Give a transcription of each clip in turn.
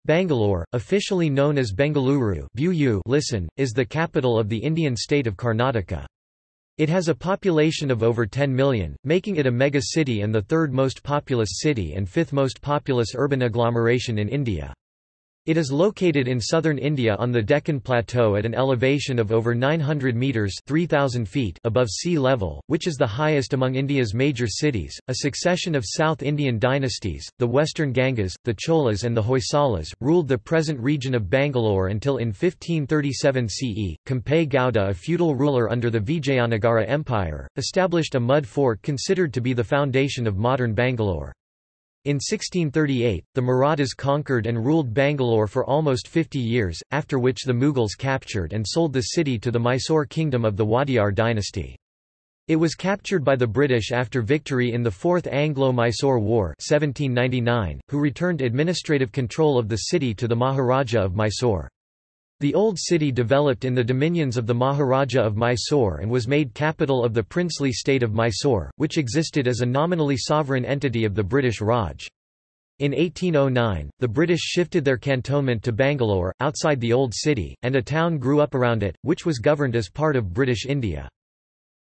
Bangalore, officially known as Bengaluru, listen, is the capital of the Indian state of Karnataka. It has a population of over 10 million, making it a mega-city and the third most populous city and fifth most populous urban agglomeration in India. It is located in southern India on the Deccan Plateau at an elevation of over 900 metres (3,000 feet) above sea level, which is the highest among India's major cities. A succession of South Indian dynasties, the Western Gangas, the Cholas and the Hoysalas, ruled the present region of Bangalore until in 1537 CE. Kempé Gowdā, a feudal ruler under the Vijayanagara Empire, established a mud fort considered to be the foundation of modern Bangalore. In 1638, the Maharathās conquered and ruled Bangalore for almost 50 years, after which the Mughals captured and sold the city to the Mysore Kingdom of the Wadiyar dynasty. It was captured by the British after victory in the Fourth Anglo-Mysore War 1799, who returned administrative control of the city to the Maharaja of Mysore. The old city developed in the dominions of the Maharaja of Mysore and was made capital of the Princely State of Mysore, which existed as a nominally sovereign entity of the British Raj. In 1809, the British shifted their cantonment to Bangalore, outside the old city, and a town grew up around it, which was governed as part of British India.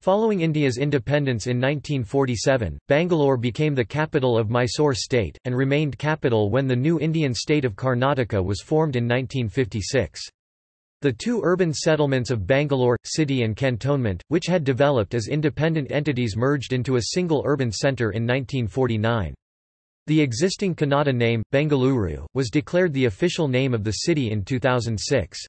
Following India's independence in 1947, Bangalore became the capital of Mysore state, and remained capital when the new Indian state of Karnataka was formed in 1956. The two urban settlements of Bangalore, city and cantonment, which had developed as independent entities, merged into a single urban centre in 1949. The existing Kannada name, Bengaluru, was declared the official name of the city in 2006.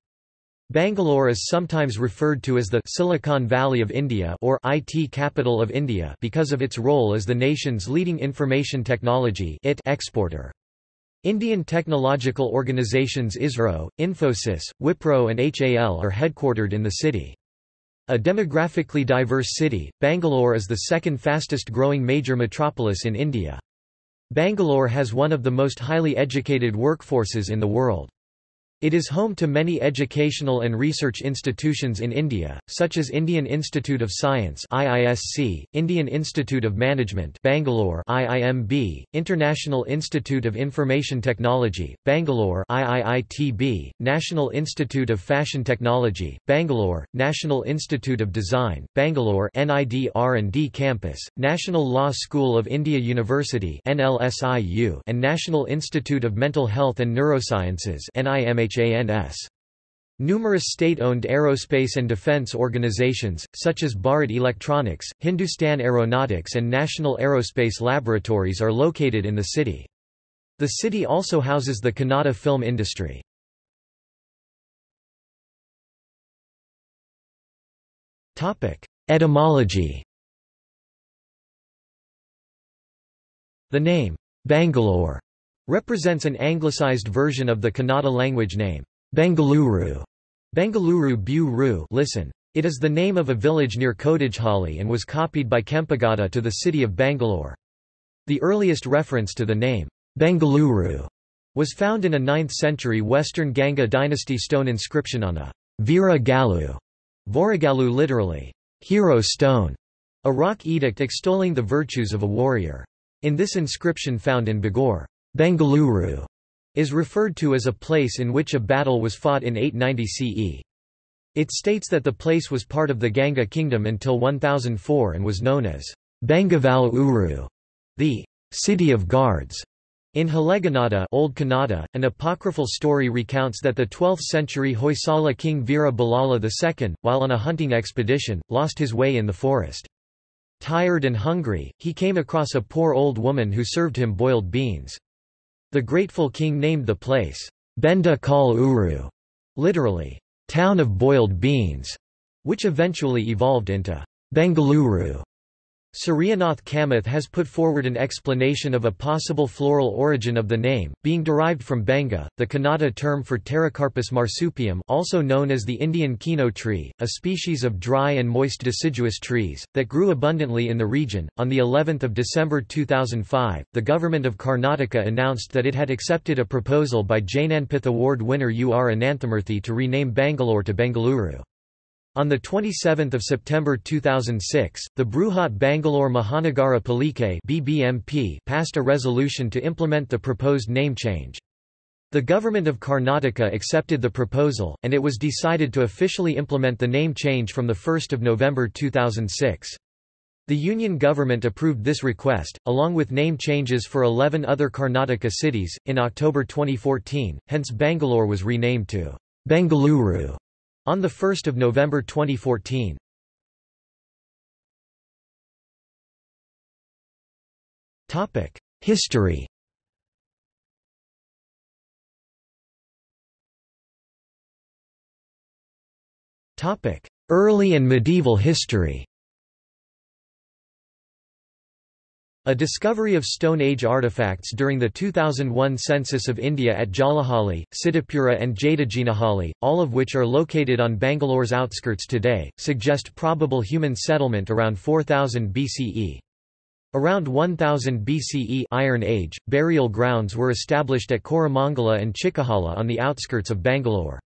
Bangalore is sometimes referred to as the Silicon Valley of India or IT capital of India because of its role as the nation's leading information technology exporter. Indian technological organizations ISRO, Infosys, Wipro and HAL are headquartered in the city. A demographically diverse city, Bangalore is the second fastest growing major metropolis in India. Bangalore has one of the most highly educated workforces in the world. It is home to many educational and research institutions in India, such as Indian Institute of Science (IISc), Indian Institute of Management Bangalore (IIMB), International Institute of Information Technology, Bangalore (IIITB), National Institute of Fashion Technology, Bangalore, National Institute of Design, Bangalore NID R&D Campus, National Law School of India University (NLSIU), and National Institute of Mental Health and Neurosciences (NIMH). Numerous state-owned aerospace and defense organizations, such as Bharat Electronics, Hindustan Aeronautics and National Aerospace Laboratories are located in the city. The city also houses the Kannada film industry. Etymology. The name, Bangalore, represents an anglicized version of the Kannada language name, Bengaluru. Bengaluru listen. It is the name of a village near Kodajhalli and was copied by Kempé Gowdā to the city of Bangalore. The earliest reference to the name, Bengaluru, was found in a 9th-century Western Ganga dynasty stone inscription on a Veera Galu, Voragalu literally, hero stone, a rock edict extolling the virtues of a warrior. In this inscription found in Bigor, Bengaluru is referred to as a place in which a battle was fought in 890 CE. It states that the place was part of the Ganga kingdom until 1004 and was known as ʻbeŋɡəʰuːɾu, the city of guards. In Haleganada, Old Kannada, an apocryphal story recounts that the 12th-century Hoysala king Veera Ballala II, while on a hunting expedition, lost his way in the forest. Tired and hungry, he came across a poor old woman who served him boiled beans. The grateful king named the place, Benda Kal Uru, literally, town of boiled beans, which eventually evolved into Bengaluru. Suryanath Kamath has put forward an explanation of a possible floral origin of the name, being derived from benga, the Kannada term for Pterocarpus marsupium, also known as the Indian kino tree, a species of dry and moist deciduous trees that grew abundantly in the region. On the 11th of December 2005, the government of Karnataka announced that it had accepted a proposal by Jnanpith Award winner Ananthamurthy to rename Bangalore to Bengaluru. On 27 September 2006, the Bruhat Bangalore Mahanagara Palike (BBMP) passed a resolution to implement the proposed name change. The government of Karnataka accepted the proposal, and it was decided to officially implement the name change from 1 November 2006. The Union government approved this request, along with name changes for 11 other Karnataka cities, in October 2014, hence Bangalore was renamed to Bengaluru on 1 November 2014. History. Early and medieval history. A discovery of Stone Age artifacts during the 2001 census of India at Jalahalli, Siddhapura and Jadajinahalli, all of which are located on Bangalore's outskirts today, suggest probable human settlement around 4000 BCE. Around 1000 BCE Iron Age, burial grounds were established at Koramangala and Chikkahala on the outskirts of Bangalore.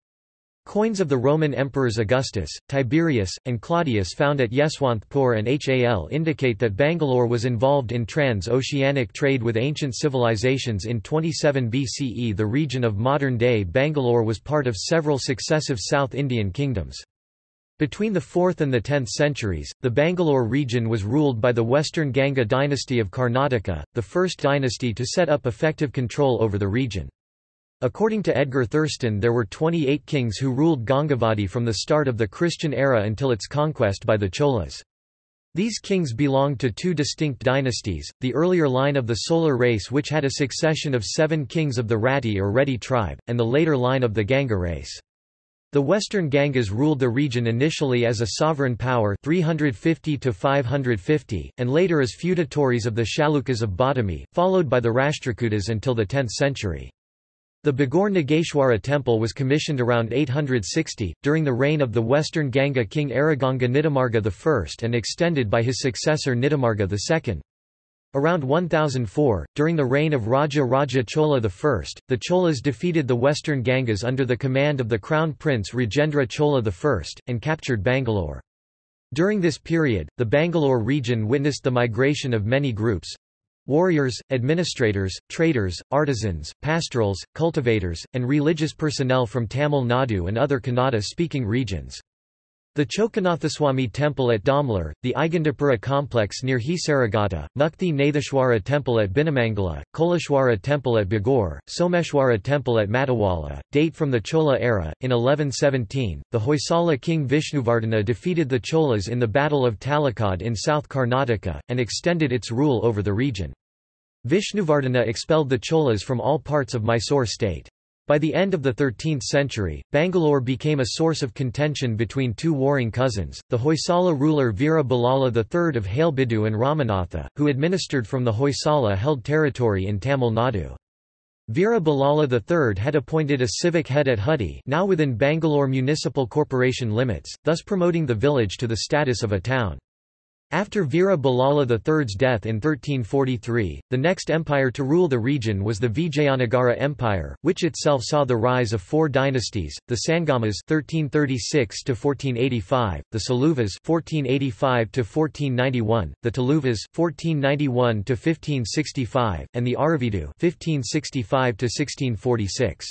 Coins of the Roman emperors Augustus, Tiberius, and Claudius found at Yeshwanthpur and Hal indicate that Bangalore was involved in trans-oceanic trade with ancient civilizations. In 27 BCE, the region of modern-day Bangalore was part of several successive South Indian kingdoms. Between the 4th and the 10th centuries, the Bangalore region was ruled by the Western Ganga dynasty of Karnataka, the first dynasty to set up effective control over the region. According to Edgar Thurston, there were 28 kings who ruled Gangavadi from the start of the Christian era until its conquest by the Cholas. These kings belonged to two distinct dynasties, the earlier line of the Solar race which had a succession of 7 kings of the Rati or Reddy tribe, and the later line of the Ganga race. The Western Gangas ruled the region initially as a sovereign power 350 to 550, and later as feudatories of the Chalukyas of Badami, followed by the Rashtrakutas until the 10th century. The Bagor Nageshwara temple was commissioned around 860, during the reign of the Western Ganga king Araganga Nitimarga I and extended by his successor Nitimarga II. Around 1004, during the reign of Raja Chola I, the Cholas defeated the Western Gangas under the command of the Crown Prince Rajendra Chola I, and captured Bangalore. During this period, the Bangalore region witnessed the migration of many groups: warriors, administrators, traders, artisans, pastorals, cultivators, and religious personnel from Tamil Nadu and other Kannada-speaking regions. The Chokanathaswamy temple at Damlar, the Igandapura complex near Hisaraghatta, Mukti Natheshwara temple at Binamangala, Koleshwara temple at Bagor, Someshwara temple at Matawala, date from the Chola era. In 1117, the Hoysala king Vishnuvardhana defeated the Cholas in the Battle of Talakad in South Karnataka, and extended its rule over the region. Vishnuvardhana expelled the Cholas from all parts of Mysore state. By the end of the 13th century, Bangalore became a source of contention between two warring cousins, the Hoysala ruler Veera Ballala III of Halebidu and Ramanatha, who administered from the Hoysala-held territory in Tamil Nadu. Veera Ballala III had appointed a civic head at Huddy, now within Bangalore Municipal Corporation limits, thus promoting the village to the status of a town. After Veera Ballala III's death in 1343, the next empire to rule the region was the Vijayanagara Empire, which itself saw the rise of 4 dynasties: the Sangamas (1336–1485), the Saluvas (1485–1491), the Tuluvas (1491–1565), and the Aravidu (1565–1646).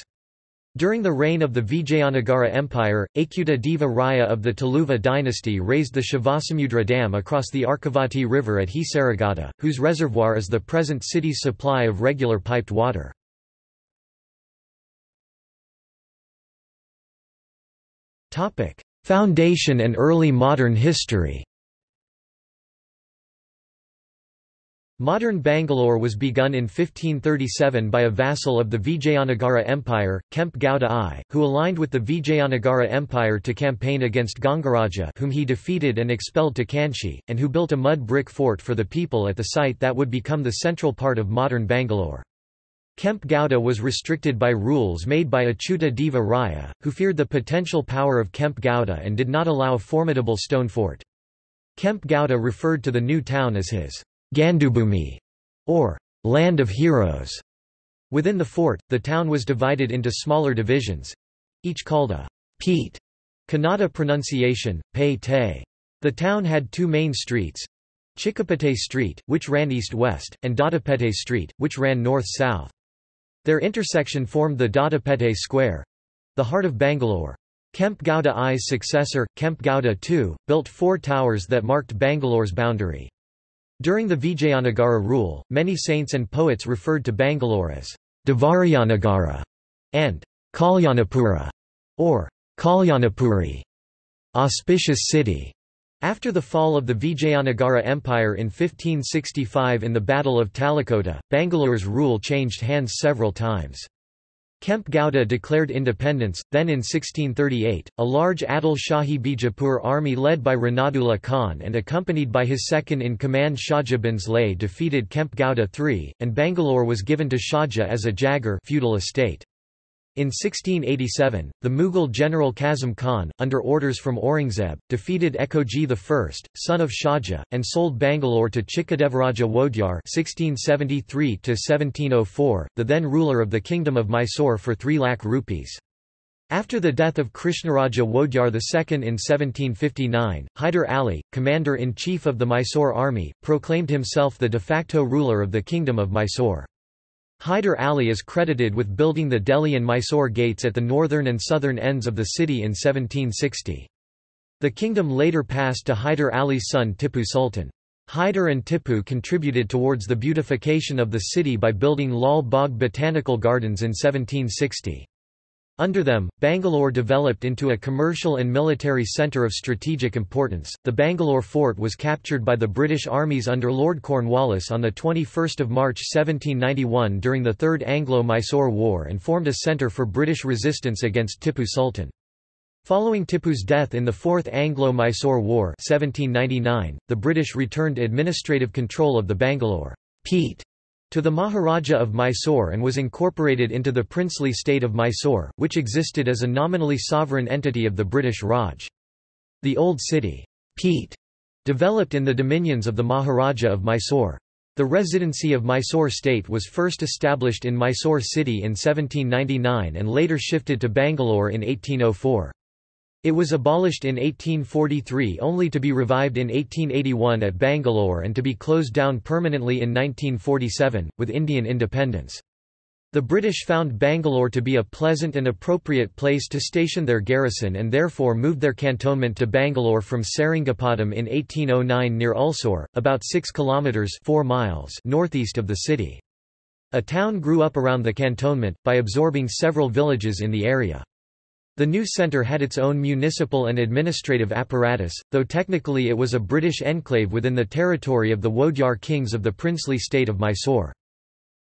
During the reign of the Vijayanagara Empire, Achyuta Deva Raya of the Tuluva dynasty raised the Shivasamudra Dam across the Arkavati River at Hisaraghatta, whose reservoir is the present city's supply of regular piped water. Foundation and early modern history. Modern Bangalore was begun in 1537 by a vassal of the Vijayanagara Empire, Kempé Gowdā I, who aligned with the Vijayanagara Empire to campaign against Gangaraja, whom he defeated and expelled to Kanchi, and who built a mud brick fort for the people at the site that would become the central part of modern Bangalore. Kempé Gowdā was restricted by rules made by Achyuta Deva Raya, who feared the potential power of Kempé Gowdā and did not allow a formidable stone fort. Kempé Gowdā referred to the new town as his Gandubhumi, or Land of Heroes. Within the fort, the town was divided into smaller divisions, each called a Peet, Kannada pronunciation, Pei Te. The town had 2 main streets: Chikkapete Street, which ran east-west, and Doddapete Street, which ran north-south. Their intersection formed the Dattapete Square—the heart of Bangalore. Kempé Gowdā I's successor, Kempé Gowdā II, built 4 towers that marked Bangalore's boundary. During the Vijayanagara rule, many saints and poets referred to Bangalore as Devarayanagara and Kalyanapura, or Kalyanapuri, auspicious city. After the fall of the Vijayanagara Empire in 1565 in the Battle of Talikota, Bangalore's rule changed hands several times. Kempé Gowdā declared independence, then in 1638, a large Adil Shahi Bijapur army led by Ranadullah Khan and accompanied by his second-in-command Shahja Bhansley defeated Kempé Gowdā III, and Bangalore was given to Shahja as a Jagar feudal estate. In 1687, the Mughal general Kazim Khan, under orders from Aurangzeb, defeated Ekoji I, son of Shahja, and sold Bangalore to Chikadevaraja Wadiyar (1673–1704), the then ruler of the Kingdom of Mysore, for 3 lakh rupees. After the death of Krishnaraja Wadiyar II in 1759, Hyder Ali, commander-in-chief of the Mysore army, proclaimed himself the de facto ruler of the Kingdom of Mysore. Hyder Ali is credited with building the Delhi and Mysore gates at the northern and southern ends of the city in 1760. The kingdom later passed to Hyder Ali's son Tipu Sultan. Hyder and Tipu contributed towards the beautification of the city by building Lal Bagh Botanical Gardens in 1760. Under them, Bangalore developed into a commercial and military centre of strategic importance. The Bangalore fort was captured by the British armies under Lord Cornwallis on 21 March 1791 during the Third Anglo-Mysore War and formed a centre for British resistance against Tipu Sultan. Following Tipu's death in the Fourth Anglo-Mysore War 1799, the British returned administrative control of the Bangalore Peat to the Maharaja of Mysore and was incorporated into the Princely State of Mysore, which existed as a nominally sovereign entity of the British Raj. The old city, Peat, developed in the dominions of the Maharaja of Mysore. The residency of Mysore state was first established in Mysore city in 1799 and later shifted to Bangalore in 1804. It was abolished in 1843 only to be revived in 1881 at Bangalore and to be closed down permanently in 1947, with Indian independence. The British found Bangalore to be a pleasant and appropriate place to station their garrison and therefore moved their cantonment to Bangalore from Seringapatam in 1809 near Ulsur, about 6 kilometres 4 miles northeast of the city. A town grew up around the cantonment, by absorbing several villages in the area. The new centre had its own municipal and administrative apparatus, though technically it was a British enclave within the territory of the Wadiyar kings of the princely state of Mysore.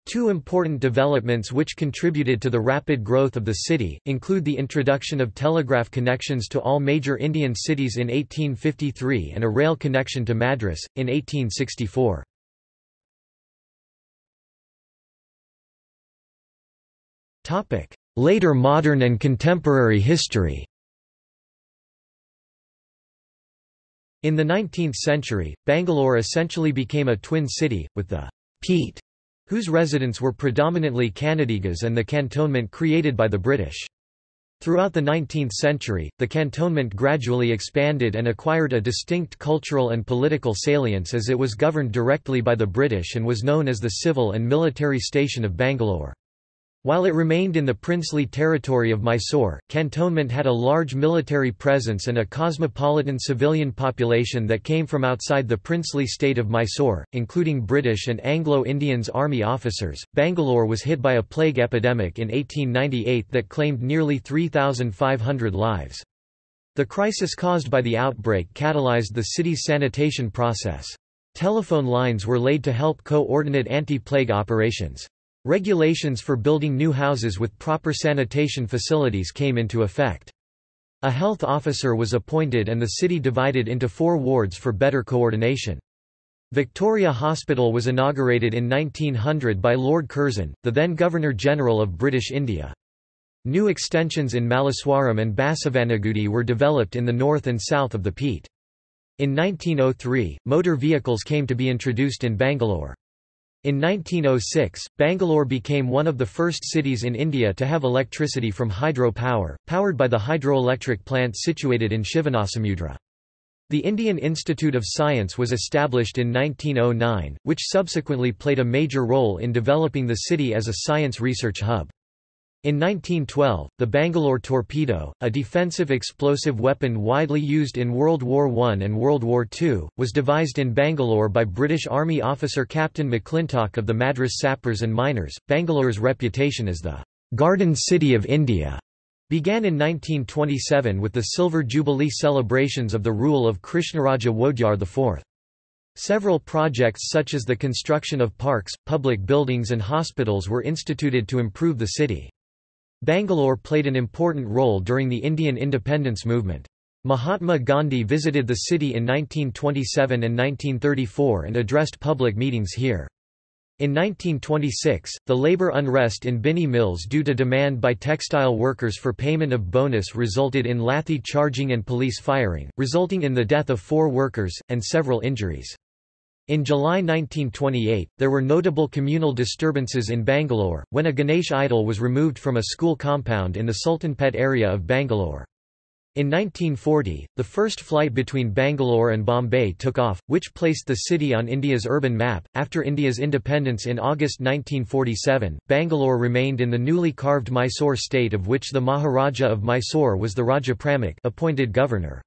2 important developments which contributed to the rapid growth of the city, include the introduction of telegraph connections to all major Indian cities in 1853 and a rail connection to Madras, in 1864. Later modern and contemporary history. In the 19th century, Bangalore essentially became a twin city, with the Peat, whose residents were predominantly Kannadigas, and the cantonment created by the British. Throughout the 19th century, the cantonment gradually expanded and acquired a distinct cultural and political salience as it was governed directly by the British and was known as the civil and military station of Bangalore. While it remained in the princely territory of Mysore, cantonment had a large military presence and a cosmopolitan civilian population that came from outside the princely state of Mysore, including British and Anglo-Indians army officers. Bangalore was hit by a plague epidemic in 1898 that claimed nearly 3,500 lives. The crisis caused by the outbreak catalyzed the city's sanitation process. Telephone lines were laid to help coordinate anti-plague operations. Regulations for building new houses with proper sanitation facilities came into effect. A health officer was appointed and the city divided into 4 wards for better coordination. Victoria Hospital was inaugurated in 1900 by Lord Curzon, the then Governor-General of British India. New extensions in Malleswaram and Basavanagudi were developed in the north and south of the Peat. In 1903, motor vehicles came to be introduced in Bangalore. In 1906, Bangalore became one of the first cities in India to have electricity from hydro power, powered by the hydroelectric plant situated in Shivanasamudra. The Indian Institute of Science was established in 1909, which subsequently played a major role in developing the city as a science research hub. In 1912, the Bangalore torpedo, a defensive explosive weapon widely used in World War I and World War II, was devised in Bangalore by British Army officer Captain McClintock of the Madras Sappers and Miners. Bangalore's reputation as the Garden City of India began in 1927 with the Silver Jubilee celebrations of the rule of Krishnaraja Wadiyar IV. Several projects such as the construction of parks, public buildings and hospitals were instituted to improve the city. Bangalore played an important role during the Indian independence movement. Mahatma Gandhi visited the city in 1927 and 1934 and addressed public meetings here. In 1926, the labor unrest in Binni mills due to demand by textile workers for payment of bonus resulted in lathi charging and police firing, resulting in the death of 4 workers, and several injuries. In July 1928, there were notable communal disturbances in Bangalore, when a Ganesh idol was removed from a school compound in the Sultanpet area of Bangalore. In 1940, the first flight between Bangalore and Bombay took off, which placed the city on India's urban map. After India's independence in August 1947, Bangalore remained in the newly carved Mysore state, of which the Maharaja of Mysore was the Raja Pramuch appointed governor.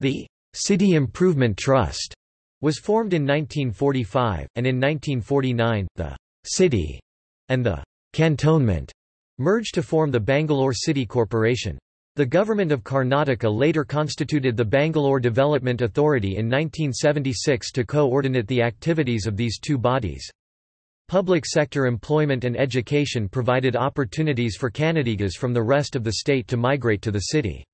The City Improvement Trust was formed in 1945, and in 1949, the city and the cantonment merged to form the Bangalore City Corporation. The government of Karnataka later constituted the Bangalore Development Authority in 1976 to coordinate the activities of these two bodies. Public sector employment and education provided opportunities for Kannadigas from the rest of the state to migrate to the city.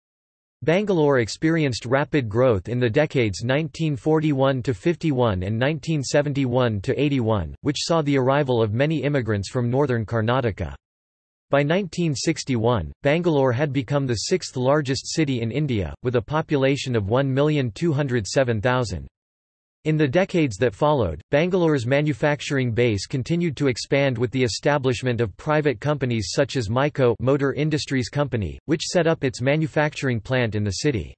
Bangalore experienced rapid growth in the decades 1941–51 and 1971–81, which saw the arrival of many immigrants from northern Karnataka. By 1961, Bangalore had become the 6th largest city in India, with a population of 1,207,000. In the decades that followed, Bangalore's manufacturing base continued to expand with the establishment of private companies such as Myco Motor Industries Company, which set up its manufacturing plant in the city.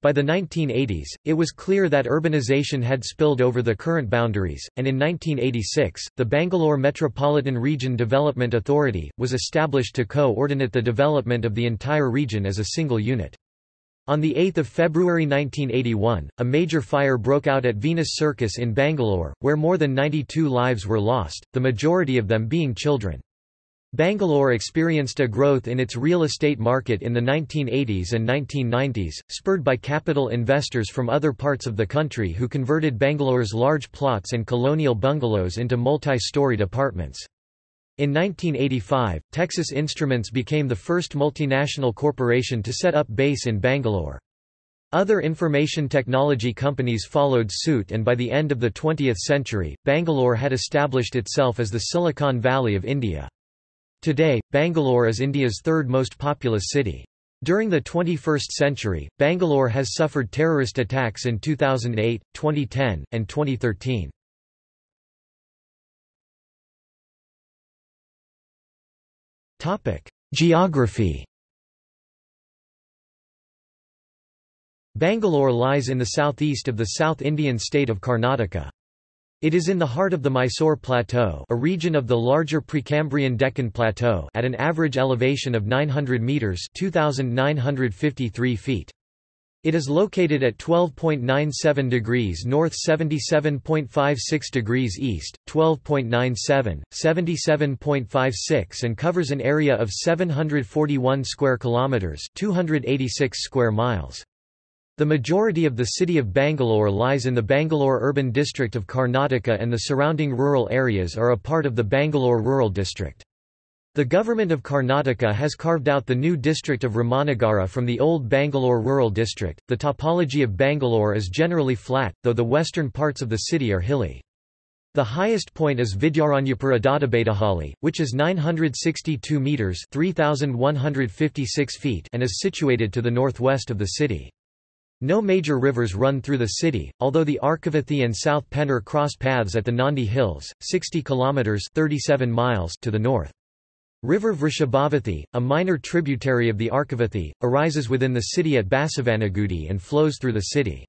By the 1980s, it was clear that urbanization had spilled over the current boundaries, and in 1986, the Bangalore Metropolitan Region Development Authority was established to coordinate the development of the entire region as a single unit. On 8 February 1981, a major fire broke out at Venus Circus in Bangalore, where more than 92 lives were lost, the majority of them being children. Bangalore experienced a growth in its real estate market in the 1980s and 1990s, spurred by capital investors from other parts of the country who converted Bangalore's large plots and colonial bungalows into multi-storied apartments. In 1985, Texas Instruments became the first multinational corporation to set up base in Bangalore. Other information technology companies followed suit, and by the end of the 20th century, Bangalore had established itself as the Silicon Valley of India. Today, Bangalore is India's 3rd most populous city. During the 21st century, Bangalore has suffered terrorist attacks in 2008, 2010, and 2013. Geography. Bangalore lies in the southeast of the South Indian state of Karnataka. It is in the heart of the Mysore Plateau, a region of the larger Precambrian Deccan Plateau, at an average elevation of 900 meters (2,953 feet). It is located at 12.97 degrees north, 77.56 degrees east, 12.97, 77.56, and covers an area of 741 square kilometers (286 square miles). The majority of the city of Bangalore lies in the Bangalore urban district of Karnataka, and the surrounding rural areas are a part of the Bangalore Rural District. The government of Karnataka has carved out the new district of Ramanagara from the old Bangalore Rural District. The topology of Bangalore is generally flat, though the western parts of the city are hilly. The highest point is Vijayanagara Empire, which is 962 meters (3,156 feet) and is situated to the northwest of the city. No major rivers run through the city, although the Arkavathi and South Penner cross paths at the Nandi Hills, 60 kilometers (37 miles) to the north. River Vrishabhavathi, a minor tributary of the Arkavathi, arises within the city at Basavanagudi and flows through the city.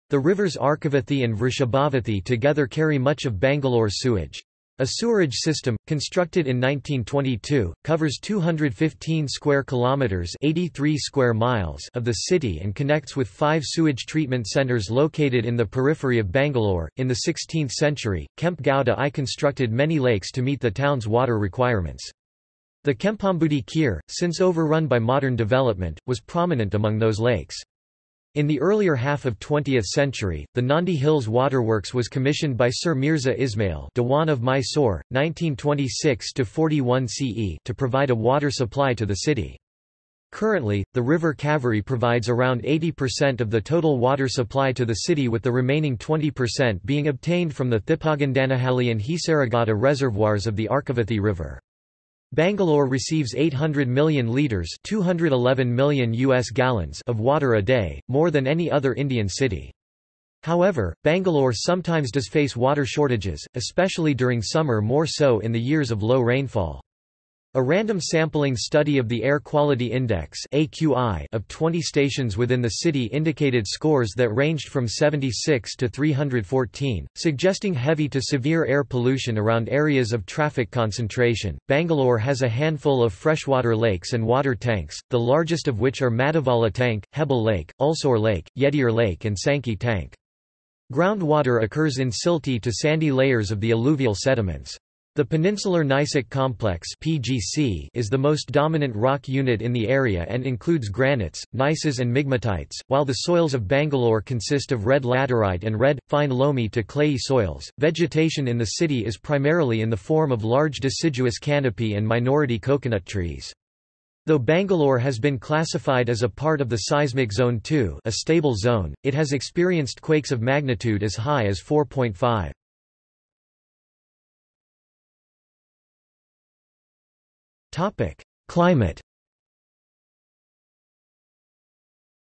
The rivers Arkavathi and Vrishabhavathi together carry much of Bangalore's sewage. A sewerage system, constructed in 1922, covers 215 square kilometers (83 square miles) of the city and connects with 5 sewage treatment centers located in the periphery of Bangalore. In the 16th century, Kempé Gowdā I constructed many lakes to meet the town's water requirements. The Kempambudi Kir, since overrun by modern development, was prominent among those lakes. In the earlier half of 20th century, the Nandi Hills Waterworks was commissioned by Sir Mirza Ismail Diwan of Mysore, 1926–41 CE, to provide a water supply to the city. Currently, the river Kaveri provides around 80% of the total water supply to the city, with the remaining 20% being obtained from the Thippagandanahally and Hisaraghatta reservoirs of the Arkavathi River. Bangalore receives 800 million litres (211 million US gallons) of water a day, more than any other Indian city. However, Bangalore sometimes does face water shortages, especially during summer, more so in the years of low rainfall. A random sampling study of the Air Quality Index (AQI) of 20 stations within the city indicated scores that ranged from 76 to 314, suggesting heavy to severe air pollution around areas of traffic concentration. Bangalore has a handful of freshwater lakes and water tanks, the largest of which are Madhavala Tank, Hebel Lake, Ulsore Lake, Wadiyar Lake, and Sankey Tank. Groundwater occurs in silty to sandy layers of the alluvial sediments. The Peninsular Gneissic Complex (PGC) is the most dominant rock unit in the area and includes granites, gneisses and migmatites, while the soils of Bangalore consist of red laterite and red, fine loamy to clayey soils. Vegetation in the city is primarily in the form of large deciduous canopy and minority coconut trees. Though Bangalore has been classified as a part of the seismic zone 2, a stable zone, it has experienced quakes of magnitude as high as 4.5. Climate.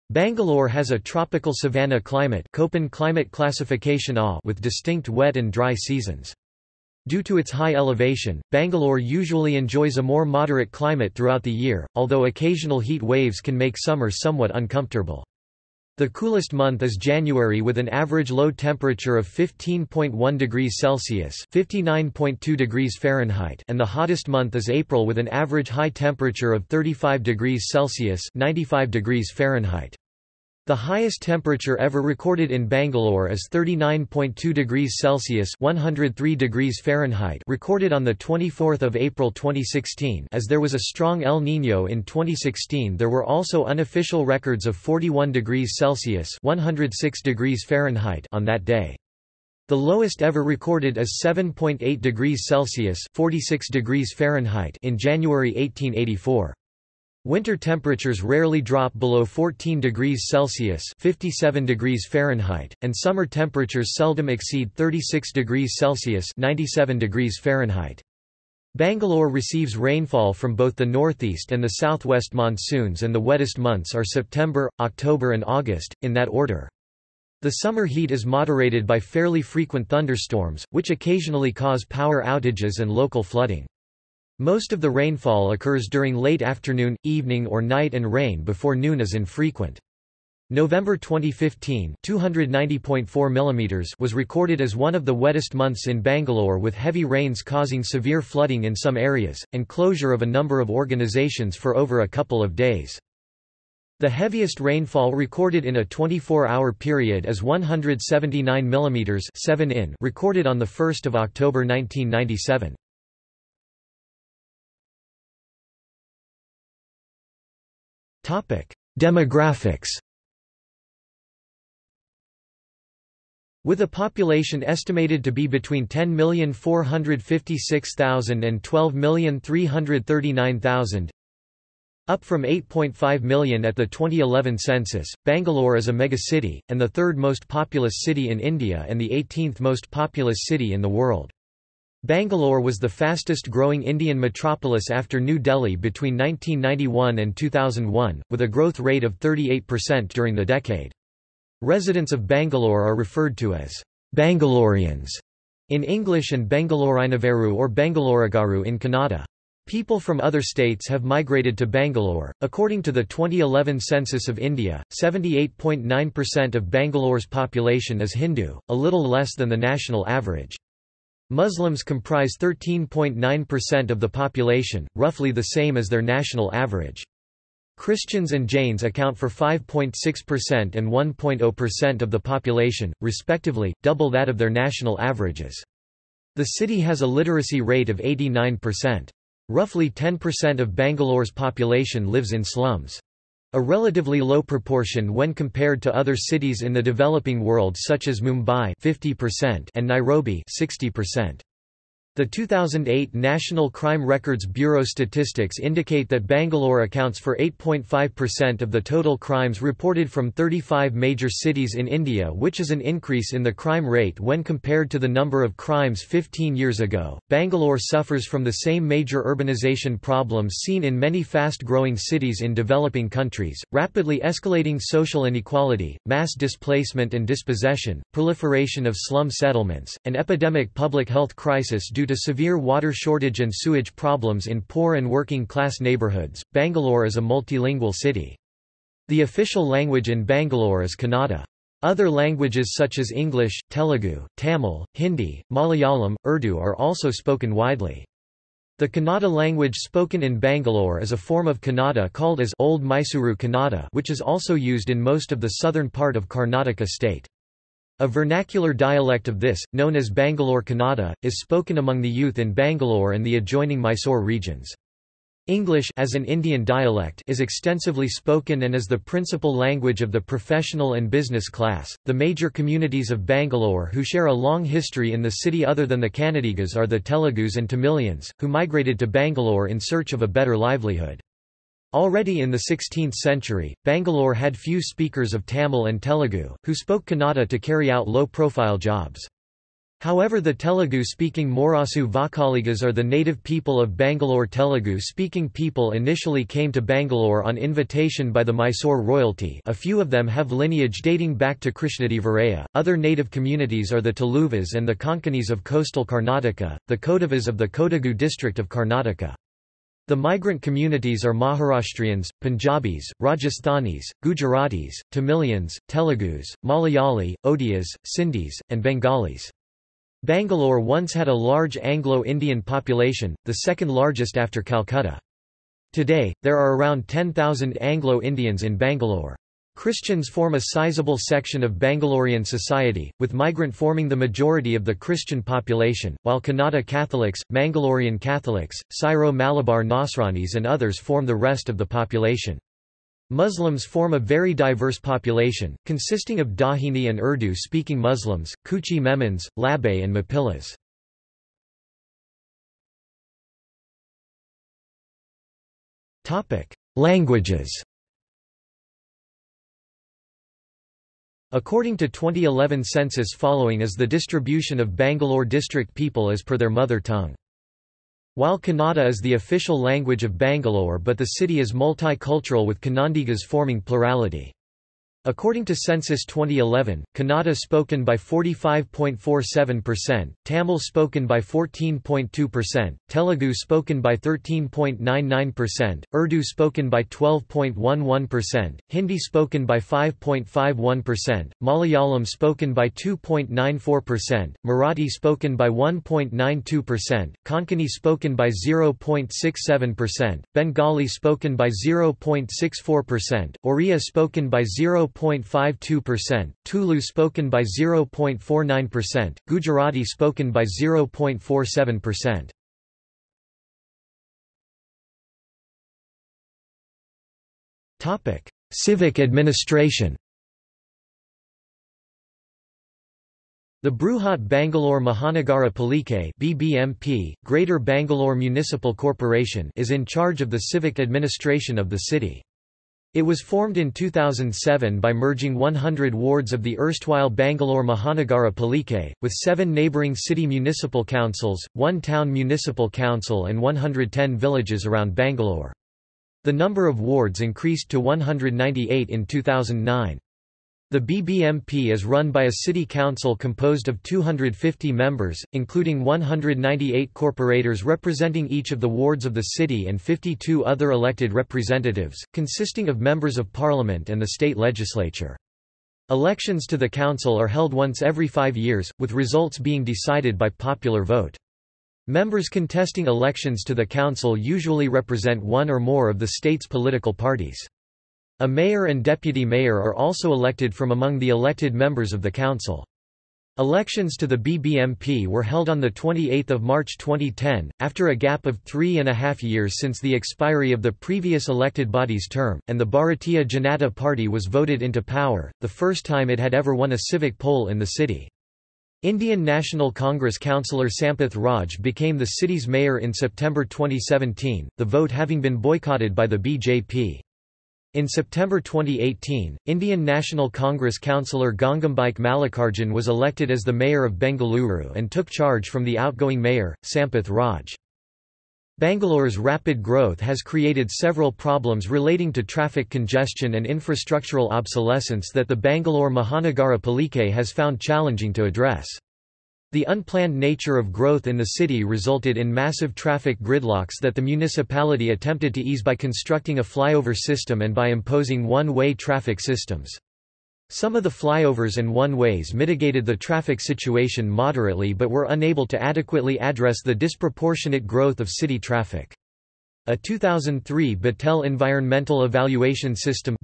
Bangalore has a tropical savanna climate, Köppen climate classification A, with distinct wet and dry seasons. Due to its high elevation, Bangalore usually enjoys a more moderate climate throughout the year, although occasional heat waves can make summer somewhat uncomfortable. The coolest month is January with an average low temperature of 15.1 degrees Celsius (59.2 degrees Fahrenheit), and the hottest month is April with an average high temperature of 35 degrees Celsius (95 degrees Fahrenheit). The highest temperature ever recorded in Bangalore is 39.2 degrees Celsius (103 degrees Fahrenheit) recorded on 24 April 2016. As there was a strong El Niño in 2016, there were also unofficial records of 41 degrees Celsius (106 degrees Fahrenheit) on that day. The lowest ever recorded is 7.8 degrees Celsius (46 degrees Fahrenheit) in January 1884. Winter temperatures rarely drop below 14 degrees Celsius (57 degrees Fahrenheit), and summer temperatures seldom exceed 36 degrees Celsius (97 degrees Fahrenheit). Bangalore receives rainfall from both the northeast and the southwest monsoons, and the wettest months are September, October and August, in that order. The summer heat is moderated by fairly frequent thunderstorms, which occasionally cause power outages and local flooding. Most of the rainfall occurs during late afternoon, evening or night, and rain before noon is infrequent. November 2015 290.4 mm was recorded as one of the wettest months in Bangalore, with heavy rains causing severe flooding in some areas, and closure of a number of organizations for over a couple of days. The heaviest rainfall recorded in a 24-hour period is 179 mm 7 in recorded on 1 October 1997. Demographics. With a population estimated to be between 10,456,000 and 12,339,000, up from 8.5 million at the 2011 census, Bangalore is a megacity, and the third most populous city in India and the 18th most populous city in the world. Bangalore was the fastest-growing Indian metropolis after New Delhi between 1991 and 2001, with a growth rate of 38% during the decade. Residents of Bangalore are referred to as Bangaloreans in English and Bengalorinaveru or Bengaloragaru in Kannada. People from other states have migrated to Bangalore. According to the 2011 census of India, 78.9% of Bangalore's population is Hindu, a little less than the national average. Muslims comprise 13.9% of the population, roughly the same as their national average. Christians and Jains account for 5.6% and 1.0% of the population, respectively, double that of their national averages. The city has a literacy rate of 89%. Roughly 10% of Bangalore's population lives in slums. A relatively low proportion when compared to other cities in the developing world such as Mumbai 50% and Nairobi 60%. The 2008 National Crime Records Bureau statistics indicate that Bangalore accounts for 8.5% of the total crimes reported from 35 major cities in India, which is an increase in the crime rate when compared to the number of crimes 15 years ago. Bangalore suffers from the same major urbanization problems seen in many fast-growing cities in developing countries: rapidly escalating social inequality, mass displacement and dispossession, proliferation of slum settlements, and epidemic public health crisis due to severe water shortage and sewage problems in poor and working-class neighborhoods. Bangalore is a multilingual city. The official language in Bangalore is Kannada. Other languages such as English, Telugu, Tamil, Hindi, Malayalam, Urdu are also spoken widely. The Kannada language spoken in Bangalore is a form of Kannada called as Old Mysuru Kannada, which is also used in most of the southern part of Karnataka state. A vernacular dialect of this, known as Bangalore Kannada, is spoken among the youth in Bangalore and the adjoining Mysore regions. English as an Indian dialect is extensively spoken and is the principal language of the professional and business class. The major communities of Bangalore who share a long history in the city other than the Kannadigas are the Telugus and Tamilians, who migrated to Bangalore in search of a better livelihood. Already in the 16th century, Bangalore had few speakers of Tamil and Telugu, who spoke Kannada to carry out low-profile jobs. However, the Telugu-speaking Morasu Vakaligas are the native people of Bangalore. Telugu-speaking people initially came to Bangalore on invitation by the Mysore royalty. A few of them have lineage dating back to Krishnadevaraya. Other native communities are the Tuluvas and the Konkanis of coastal Karnataka, the Kodavas of the Kodagu district of Karnataka. The migrant communities are Maharashtrians, Punjabis, Rajasthanis, Gujaratis, Tamilians, Telugus, Malayali, Odias, Sindhis, and Bengalis. Bangalore once had a large Anglo-Indian population, the second largest after Calcutta. Today, there are around 10,000 Anglo-Indians in Bangalore. Christians form a sizable section of Bangalorean society, with migrant forming the majority of the Christian population, while Kannada Catholics, Mangalorean Catholics, Syro-Malabar Nasranis and others form the rest of the population. Muslims form a very diverse population, consisting of Dahini and Urdu-speaking Muslims, Kuchi Memons, Labay and Mapilas. Languages. According to 2011 census, following is the distribution of Bangalore district people as per their mother tongue. While Kannada is the official language of Bangalore, but the city is multicultural with Kannadigas forming plurality. According to Census 2011, Kannada spoken by 45.47%, Tamil spoken by 14.2%, Telugu spoken by 13.99%, Urdu spoken by 12.11%, Hindi spoken by 5.51%, Malayalam spoken by 2.94%, Marathi spoken by 1.92%, Konkani spoken by 0.67%, Bengali spoken by 0.64%, Oriya spoken by 0.52%, Tulu spoken by 0.49%, Gujarati spoken by 0.47%. Topic: Civic administration. The Bruhat Bangalore Mahanagara Palike (BBMP), Greater Bangalore Municipal Corporation, is in charge of the civic administration of the city. It was formed in 2007 by merging 100 wards of the erstwhile Bangalore Mahanagara Palike, with 7 neighbouring city municipal councils, 1 town municipal council and 110 villages around Bangalore. The number of wards increased to 198 in 2009. The BBMP is run by a city council composed of 250 members, including 198 corporators representing each of the wards of the city and 52 other elected representatives, consisting of members of parliament and the state legislature. Elections to the council are held once every 5 years, with results being decided by popular vote. Members contesting elections to the council usually represent one or more of the state's political parties. A mayor and deputy mayor are also elected from among the elected members of the council. Elections to the BBMP were held on 28 March 2010, after a gap of 3.5 years since the expiry of the previous elected body's term, and the Bharatiya Janata Party was voted into power, the first time it had ever won a civic poll in the city. Indian National Congress councillor Sampath Raj became the city's mayor in September 2017, the vote having been boycotted by the BJP. In September 2018, Indian National Congress councillor Gangambaik Mallikarjun was elected as the mayor of Bengaluru and took charge from the outgoing mayor, Sampath Raj. Bangalore's rapid growth has created several problems relating to traffic congestion and infrastructural obsolescence that the Bangalore Mahanagara Palike has found challenging to address. The unplanned nature of growth in the city resulted in massive traffic gridlocks that the municipality attempted to ease by constructing a flyover system and by imposing one-way traffic systems. Some of the flyovers and one-ways mitigated the traffic situation moderately but were unable to adequately address the disproportionate growth of city traffic. A 2003 Battelle Environmental Evaluation System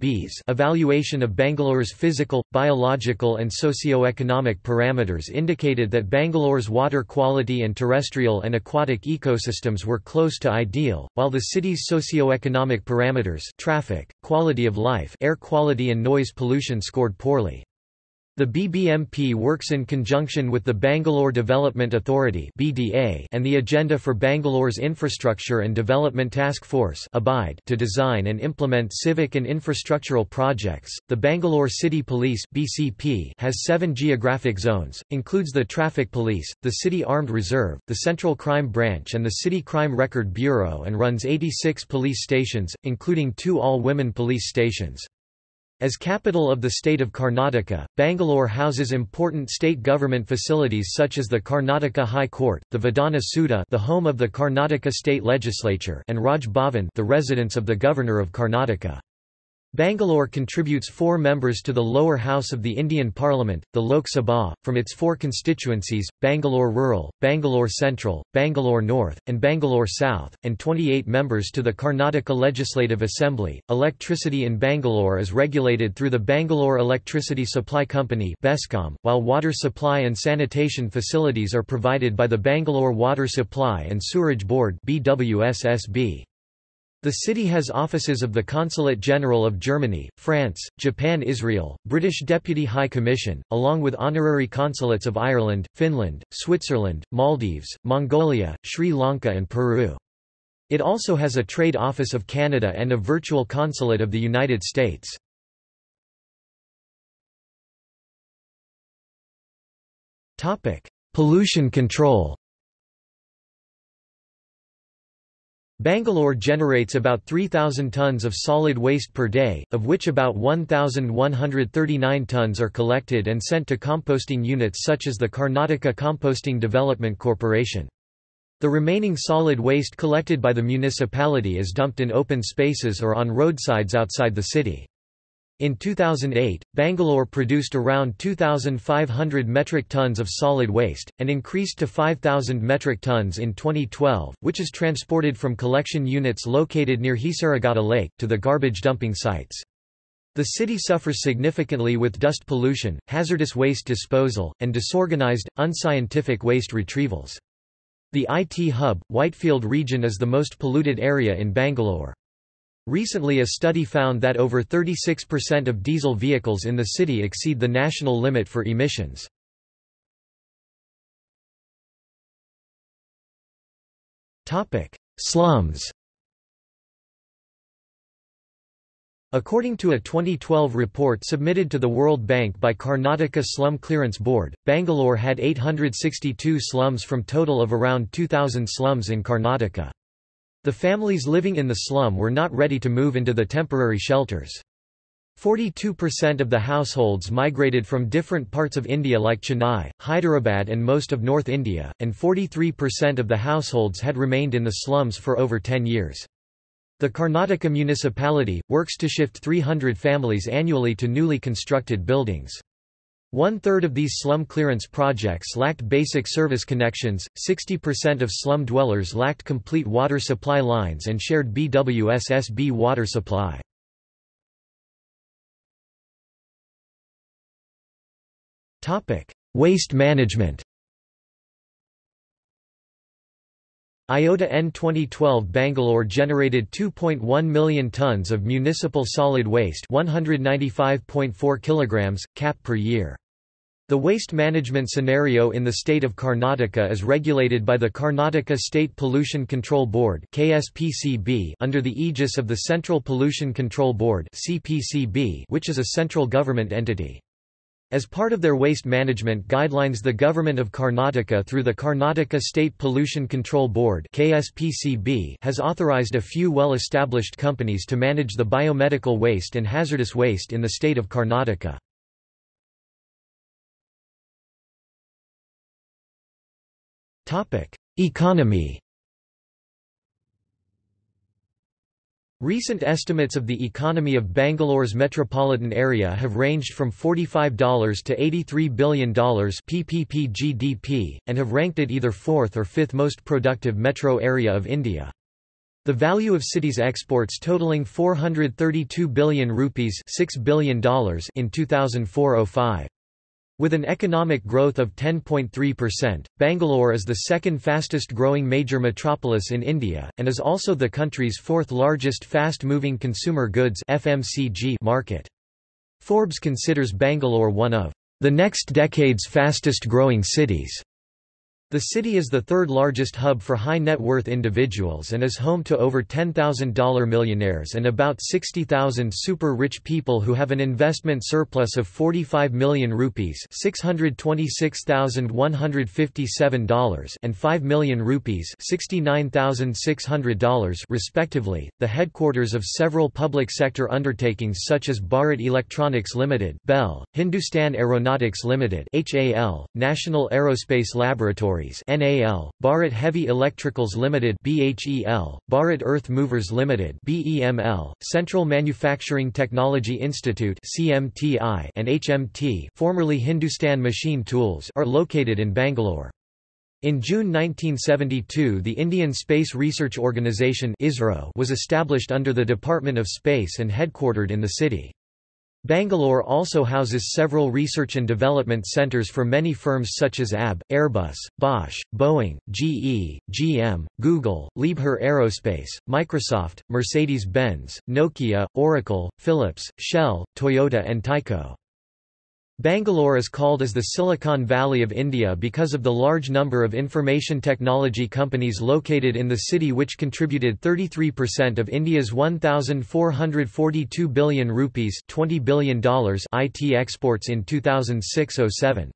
evaluation of Bangalore's physical, biological and socio-economic parameters indicated that Bangalore's water quality and terrestrial and aquatic ecosystems were close to ideal, while the city's socio-economic parameters traffic, quality of life, air quality and noise pollution scored poorly. The BBMP works in conjunction with the Bangalore Development Authority (BDA) and the Agenda for Bangalore's Infrastructure and Development Task Force (ABIDE) to design and implement civic and infrastructural projects. The Bangalore City Police (BCP) has 7 geographic zones, includes the Traffic Police, the City Armed Reserve, the Central Crime Branch and the City Crime Record Bureau, and runs 86 police stations, including 2 all-women police stations. As capital of the state of Karnataka, Bangalore houses important state government facilities such as the Karnataka High Court, the Vidhana Soudha, the home of the Karnataka State Legislature, and Raj Bhavan, the residence of the Governor of Karnataka. Bangalore contributes 4 members to the lower house of the Indian Parliament, the Lok Sabha, from its 4 constituencies, Bangalore Rural, Bangalore Central, Bangalore North, and Bangalore South, and 28 members to the Karnataka Legislative Assembly. Electricity in Bangalore is regulated through the Bangalore Electricity Supply Company (BESCOM), while water supply and sanitation facilities are provided by the Bangalore Water Supply and Sewerage Board (BWSSB). The city has offices of the Consulate General of Germany, France, Japan, Israel, British Deputy High Commission, along with honorary consulates of Ireland, Finland, Switzerland, Maldives, Mongolia, Sri Lanka and Peru. It also has a trade office of Canada and a virtual consulate of the United States. Pollution control. Bangalore generates about 3,000 tons of solid waste per day, of which about 1,139 tons are collected and sent to composting units such as the Karnataka Composting Development Corporation. The remaining solid waste collected by the municipality is dumped in open spaces or on roadsides outside the city. In 2008, Bangalore produced around 2,500 metric tons of solid waste, and increased to 5,000 metric tons in 2012, which is transported from collection units located near Hoysalas Lake, to the garbage dumping sites. The city suffers significantly with dust pollution, hazardous waste disposal, and disorganized, unscientific waste retrievals. The IT hub, Whitefield region is the most polluted area in Bangalore. Recently a study found that over 36% of diesel vehicles in the city exceed the national limit for emissions. Slums. According to a 2012 report submitted to the World Bank by Karnataka Slum Clearance Board, Bangalore had 862 slums from total of around 2,000 slums in Karnataka. The families living in the slum were not ready to move into the temporary shelters. 42% of the households migrated from different parts of India like Chennai, Hyderabad and most of North India, and 43% of the households had remained in the slums for over 10 years. The Karnataka municipality works to shift 300 families annually to newly constructed buildings. One-third of these slum clearance projects lacked basic service connections, 60% of slum dwellers lacked complete water supply lines and shared BWSSB water supply. Waste management. IOTA N 2012 Bangalore generated 2.1 million tons of municipal solid waste 195.4 kilograms, cap per year. The waste management scenario in the state of Karnataka is regulated by the Karnataka State Pollution Control Board (KSPCB) under the aegis of the Central Pollution Control Board (CPCB), which is a central government entity. As part of their waste management guidelines, the Government of Karnataka through the Karnataka State Pollution Control Board (KSPCB) has authorized a few well-established companies to manage the biomedical waste and hazardous waste in the state of Karnataka. Economy. Recent estimates of the economy of Bangalore's metropolitan area have ranged from $45 to $83 billion PPP GDP, and have ranked it either fourth or fifth most productive metro area of India. The value of cities' exports totaling 432 billion rupees $6 billion in 2004-05. With an economic growth of 10.3%, Bangalore is the second fastest growing major metropolis in India, and is also the country's fourth largest fast-moving consumer goods (FMCG) market. Forbes considers Bangalore one of the next decade's fastest growing cities. The city is the third largest hub for high-net-worth individuals and is home to over $10,000 millionaires and about 60,000 super-rich people who have an investment surplus of 45 million rupees $626,157 and 5 million rupees $69,600 respectively. The headquarters of several public sector undertakings such as Bharat Electronics Limited (BEL), Hindustan Aeronautics Limited (HAL), National Aerospace Laboratories (NAL), Bharat Heavy Electricals Limited (BHEL), Bharat Earth Movers Limited (BEML), Central Manufacturing Technology Institute (CMTI), and HMT, formerly Hindustan Machine Tools, are located in Bangalore. In June 1972, the Indian Space Research Organisation (ISRO) was established under the Department of Space and headquartered in the city. Bangalore also houses several research and development centres for many firms such as AB, Airbus, Bosch, Boeing, GE, GM, Google, Liebherr Aerospace, Microsoft, Mercedes-Benz, Nokia, Oracle, Philips, Shell, Toyota and Tyco. Bangalore is called as the Silicon Valley of India because of the large number of information technology companies located in the city, which contributed 33% of India's 1,442 billion rupees $20 billion IT exports in 2006-07.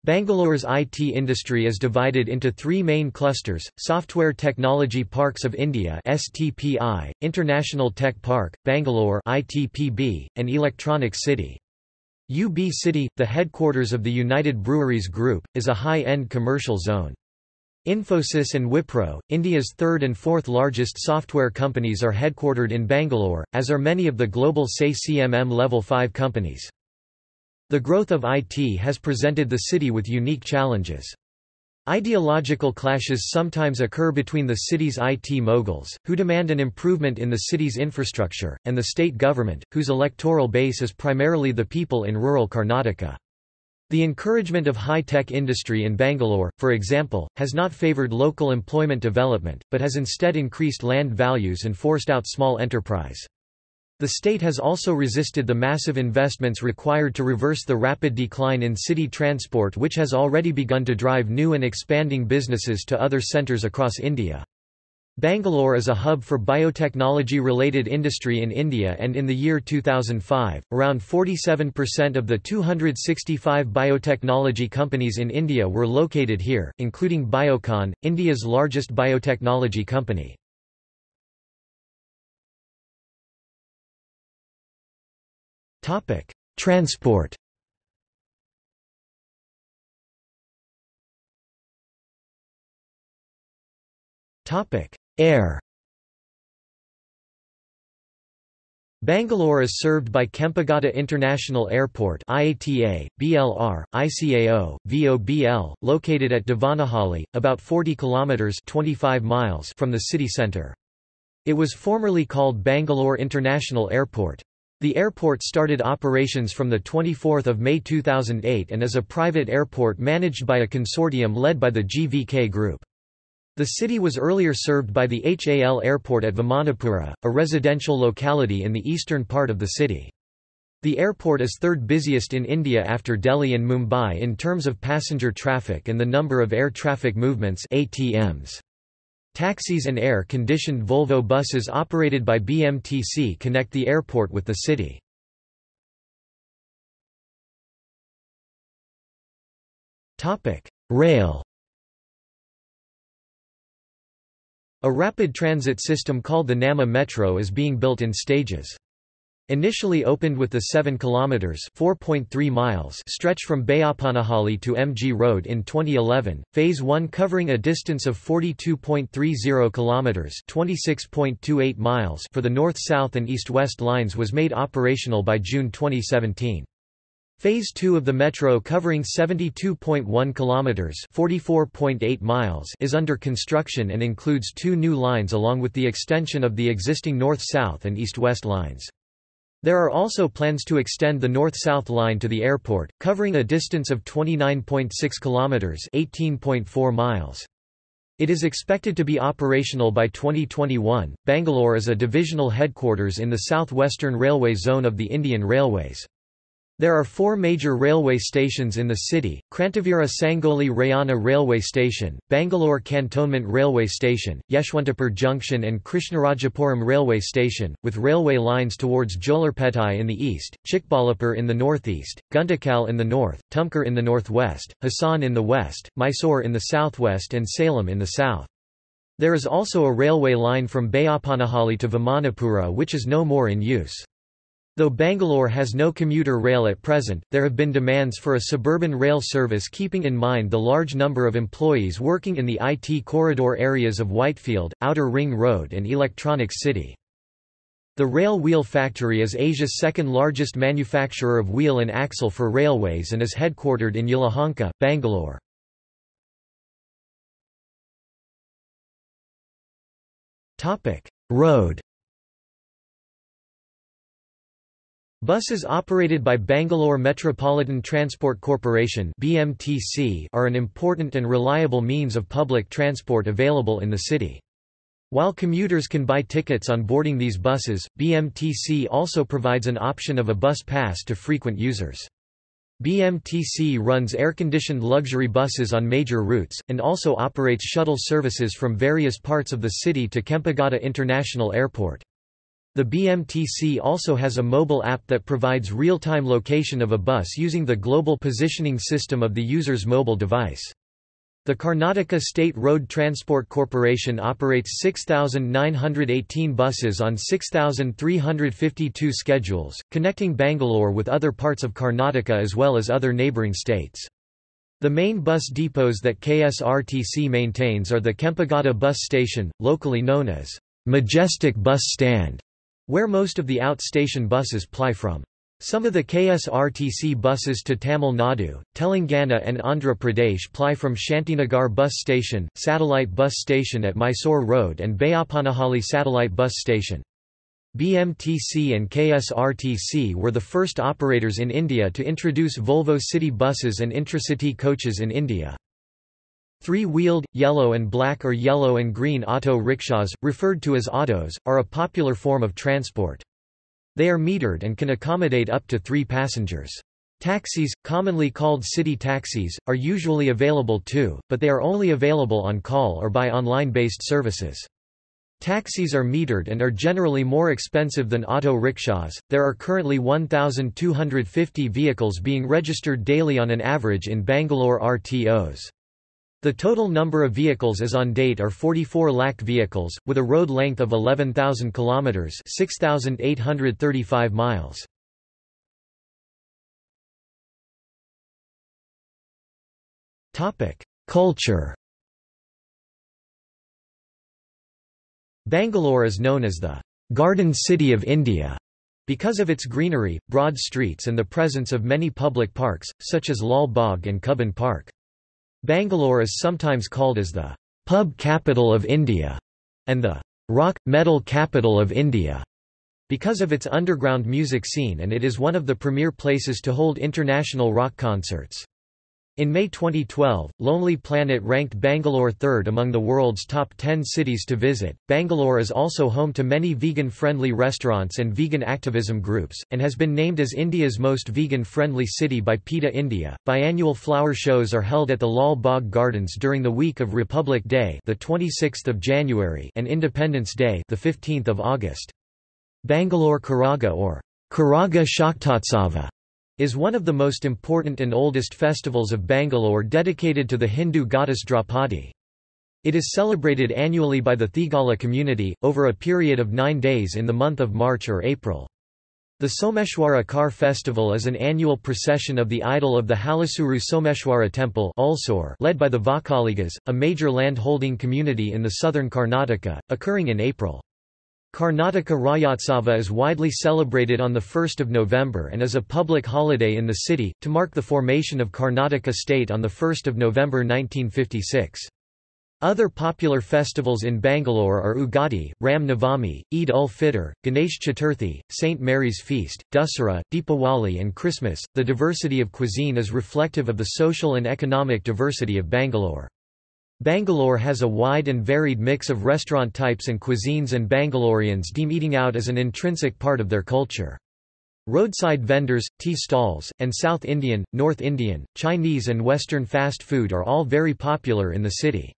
Bangalore's IT industry is divided into three main clusters: Software Technology Parks of India (STPI), International Tech Park, Bangalore (ITPB), and Electronics City. UB City, the headquarters of the United Breweries Group, is a high-end commercial zone. Infosys and Wipro, India's third and fourth largest software companies, are headquartered in Bangalore, as are many of the global SAE CMM Level 5 companies. The growth of IT has presented the city with unique challenges. Ideological clashes sometimes occur between the city's IT moguls, who demand an improvement in the city's infrastructure, and the state government, whose electoral base is primarily the people in rural Karnataka. The encouragement of high-tech industry in Bangalore, for example, has not favoured local employment development, but has instead increased land values and forced out small enterprise. The state has also resisted the massive investments required to reverse the rapid decline in city transport, which has already begun to drive new and expanding businesses to other centres across India. Bangalore is a hub for biotechnology-related industry in India, and in the year 2005, around 47% of the 265 biotechnology companies in India were located here, including Biocon, India's largest biotechnology company. Transport. Air. Bangalore is served by Kempé Gowdā International Airport (IATA, BLR, ICAO, VOBL), located at Devanahalli, about 40 kilometers (25 miles) from the city centre. It was formerly called Bangalore International Airport. The airport started operations from the 24th of May 2008 and is a private airport managed by a consortium led by the GVK Group. The city was earlier served by the HAL airport at Vimanapura, a residential locality in the eastern part of the city. The airport is third busiest in India after Delhi and Mumbai in terms of passenger traffic and the number of air traffic movements (ATMs). Taxis and air-conditioned Volvo buses operated by BMTC connect the airport with the city. Rail. A rapid transit system called the Nama Metro is being built in stages. Initially opened with the 7 kilometers (4.3 miles) stretch from Bayapanahalli to MG Road in 2011, phase 1 covering a distance of 42.30 kilometers (26.28 miles) for the north-south and east-west lines was made operational by June 2017. Phase 2 of the metro covering 72.1 kilometers (44.8 miles) is under construction and includes 2 new lines along with the extension of the existing north-south and east-west lines. There are also plans to extend the north-south line to the airport, covering a distance of 29.6 kilometers (18.4 miles). It is expected to be operational by 2021. Bangalore is a divisional headquarters in the South Western Railway Zone of the Indian Railways. There are 4 major railway stations in the city: Krantavira Sangoli Rayana Railway Station, Bangalore Cantonment Railway Station, Yeshwantapur Junction and Krishnarajapuram Railway Station, with railway lines towards Jolarpettai in the east, Chikbalapur in the northeast, Guntakal in the north, Tumkur in the northwest, Hassan in the west, Mysore in the southwest and Salem in the south. There is also a railway line from Bayapanahalli to Vimanapura which is no more in use. Though Bangalore has no commuter rail at present, there have been demands for a suburban rail service keeping in mind the large number of employees working in the IT corridor areas of Whitefield, Outer Ring Road and Electronics City. The Rail Wheel Factory is Asia's second largest manufacturer of wheel and axle for railways and is headquartered in Yelahanka, Bangalore. Road. Buses operated by Bangalore Metropolitan Transport Corporation (BMTC) are an important and reliable means of public transport available in the city. While commuters can buy tickets on boarding these buses, BMTC also provides an option of a bus pass to frequent users. BMTC runs air-conditioned luxury buses on major routes, and also operates shuttle services from various parts of the city to Kempé Gowdā International Airport. The BMTC also has a mobile app that provides real-time location of a bus using the global positioning system of the user's mobile device. The Karnataka State Road Transport Corporation operates 6,918 buses on 6,352 schedules, connecting Bangalore with other parts of Karnataka as well as other neighbouring states. The main bus depots that KSRTC maintains are the Kempé Gowdā bus station, locally known as Majestic Bus Stand, where most of the out-station buses ply from. Some of the KSRTC buses to Tamil Nadu, Telangana and Andhra Pradesh ply from Shantinagar Bus Station, Satellite Bus Station at Mysore Road and Bayapanahalli Satellite Bus Station. BMTC and KSRTC were the first operators in India to introduce Volvo city buses and intracity coaches in India. Three-wheeled, yellow and black or yellow and green auto rickshaws, referred to as autos, are a popular form of transport. They are metered and can accommodate up to 3 passengers. Taxis, commonly called city taxis, are usually available too, but they are only available on call or by online-based services. Taxis are metered and are generally more expensive than auto rickshaws. There are currently 1,250 vehicles being registered daily on an average in Bangalore RTOs. The total number of vehicles as on date are 44 lakh vehicles, with a road length of 11,000 kilometers (6,835 miles). Culture. Bangalore is known as the Garden City of India because of its greenery, broad streets and the presence of many public parks, such as Lal Bagh and Cubbon Park. Bangalore is sometimes called as the pub capital of India and the rock, metal capital of India because of its underground music scene, and it is one of the premier places to hold international rock concerts. In May 2012, Lonely Planet ranked Bangalore third among the world's top 10 cities to visit. Bangalore is also home to many vegan-friendly restaurants and vegan activism groups, and has been named as India's most vegan-friendly city by PETA India. Biannual flower shows are held at the Lal Bagh Gardens during the week of Republic Day, the 26th of January, and Independence Day, the 15th of August. Bangalore Karaga or Karaga Shaktotsava is one of the most important and oldest festivals of Bangalore, dedicated to the Hindu goddess Draupadi. It is celebrated annually by the Thigala community, over a period of 9 days in the month of March or April. The Someshwara Car Festival is an annual procession of the idol of the Halasuru Someshwara Temple led by the Vakaligas, a major land-holding community in the southern Karnataka, occurring in April. Karnataka Rajyotsava is widely celebrated on 1 November and is a public holiday in the city, to mark the formation of Karnataka state on 1 November 1956. Other popular festivals in Bangalore are Ugadi, Ram Navami, Eid ul-Fitr, Ganesh Chaturthi, St. Mary's Feast, Dussehra, Deepawali and Christmas. The diversity of cuisine is reflective of the social and economic diversity of Bangalore. Bangalore has a wide and varied mix of restaurant types and cuisines, and Bangaloreans deem eating out as an intrinsic part of their culture. Roadside vendors, tea stalls, and South Indian, North Indian, Chinese and Western fast food are all very popular in the city.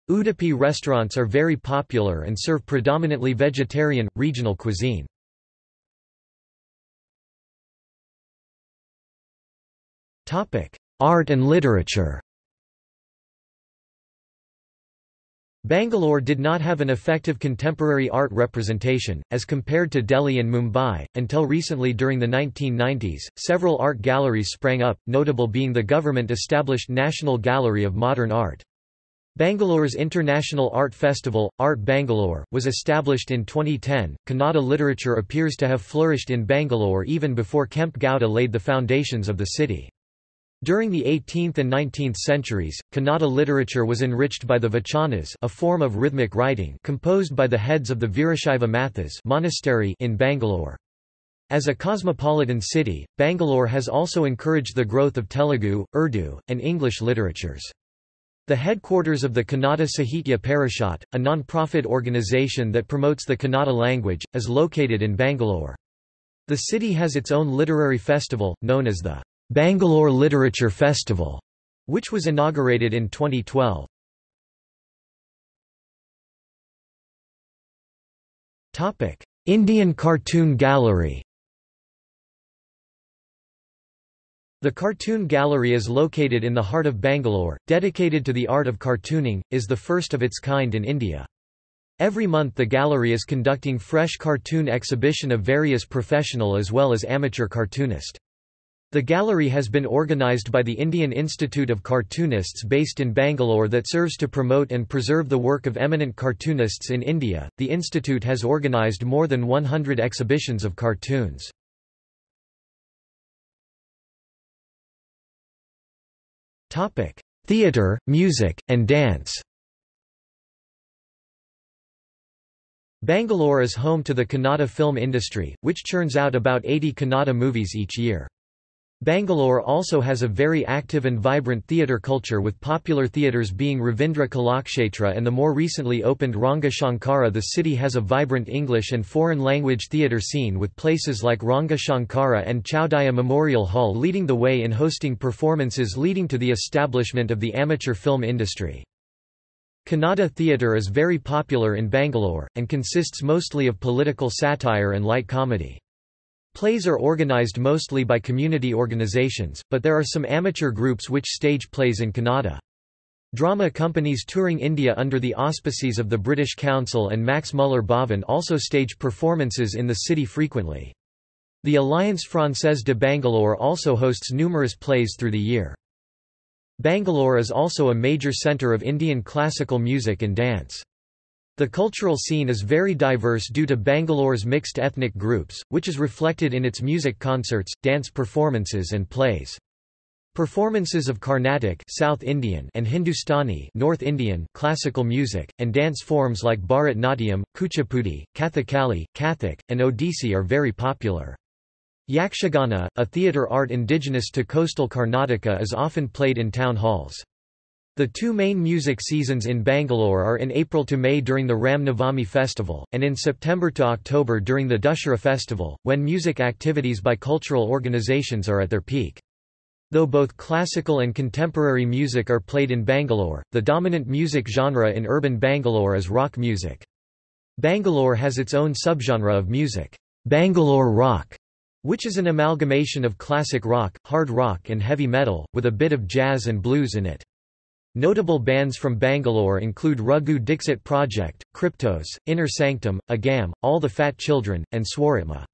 Udupi restaurants are very popular and serve predominantly vegetarian, regional cuisine. Art and literature. Bangalore did not have an effective contemporary art representation, as compared to Delhi and Mumbai, until recently. During the 1990s, several art galleries sprang up, notable being the government-established National Gallery of Modern Art. Bangalore's International Art Festival, Art Bangalore, was established in 2010. Kannada literature appears to have flourished in Bangalore even before Kempé Gowdā laid the foundations of the city. During the 18th and 19th centuries, Kannada literature was enriched by the vachanas, a form of rhythmic writing composed by the heads of the Virashaiva Mathas monastery in Bangalore. As a cosmopolitan city, Bangalore has also encouraged the growth of Telugu, Urdu, and English literatures. The headquarters of the Kannada Sahitya Parishad, a non-profit organization that promotes the Kannada language, is located in Bangalore. The city has its own literary festival, known as the Bangalore Literature Festival, which was inaugurated in 2012. Indian Cartoon Gallery. The Cartoon Gallery is located in the heart of Bangalore, dedicated to the art of cartooning, is the first of its kind in India. Every month the gallery is conducting fresh cartoon exhibition of various professional as well as amateur cartoonist. The gallery has been organized by the Indian Institute of Cartoonists based in Bangalore that serves to promote and preserve the work of eminent cartoonists in India. The institute has organized more than 100 exhibitions of cartoons. Topic: Theatre, music, and dance. Bangalore is home to the Kannada film industry, which churns out about 80 Kannada movies each year. Bangalore also has a very active and vibrant theatre culture, with popular theatres being Ravindra Kalakshetra and the more recently opened Ranga Shankara. The city has a vibrant English and foreign language theatre scene, with places like Ranga Shankara and Chowdaya Memorial Hall leading the way in hosting performances leading to the establishment of the amateur film industry. Kannada theatre is very popular in Bangalore, and consists mostly of political satire and light comedy. Plays are organized mostly by community organizations, but there are some amateur groups which stage plays in Kannada. Drama companies touring India under the auspices of the British Council and Max Muller Bhavan also stage performances in the city frequently. The Alliance Française de Bangalore also hosts numerous plays through the year. Bangalore is also a major centre of Indian classical music and dance. The cultural scene is very diverse due to Bangalore's mixed ethnic groups, which is reflected in its music concerts, dance performances and plays. Performances of Carnatic South Indian and Hindustani North Indian classical music, and dance forms like Bharatnatyam, Kuchipudi, Kathakali, Kathak, and Odissi are very popular. Yakshagana, a theatre art indigenous to coastal Karnataka, is often played in town halls. The two main music seasons in Bangalore are in April to May during the Ram Navami festival, and in September to October during the Dussehra festival, when music activities by cultural organizations are at their peak. Though both classical and contemporary music are played in Bangalore, the dominant music genre in urban Bangalore is rock music. Bangalore has its own subgenre of music, Bangalore rock, which is an amalgamation of classic rock, hard rock and heavy metal, with a bit of jazz and blues in it. Notable bands from Bangalore include Raghu Dixit Project, Cryptos, Inner Sanctum, Agam, All the Fat Children, and Swaritma.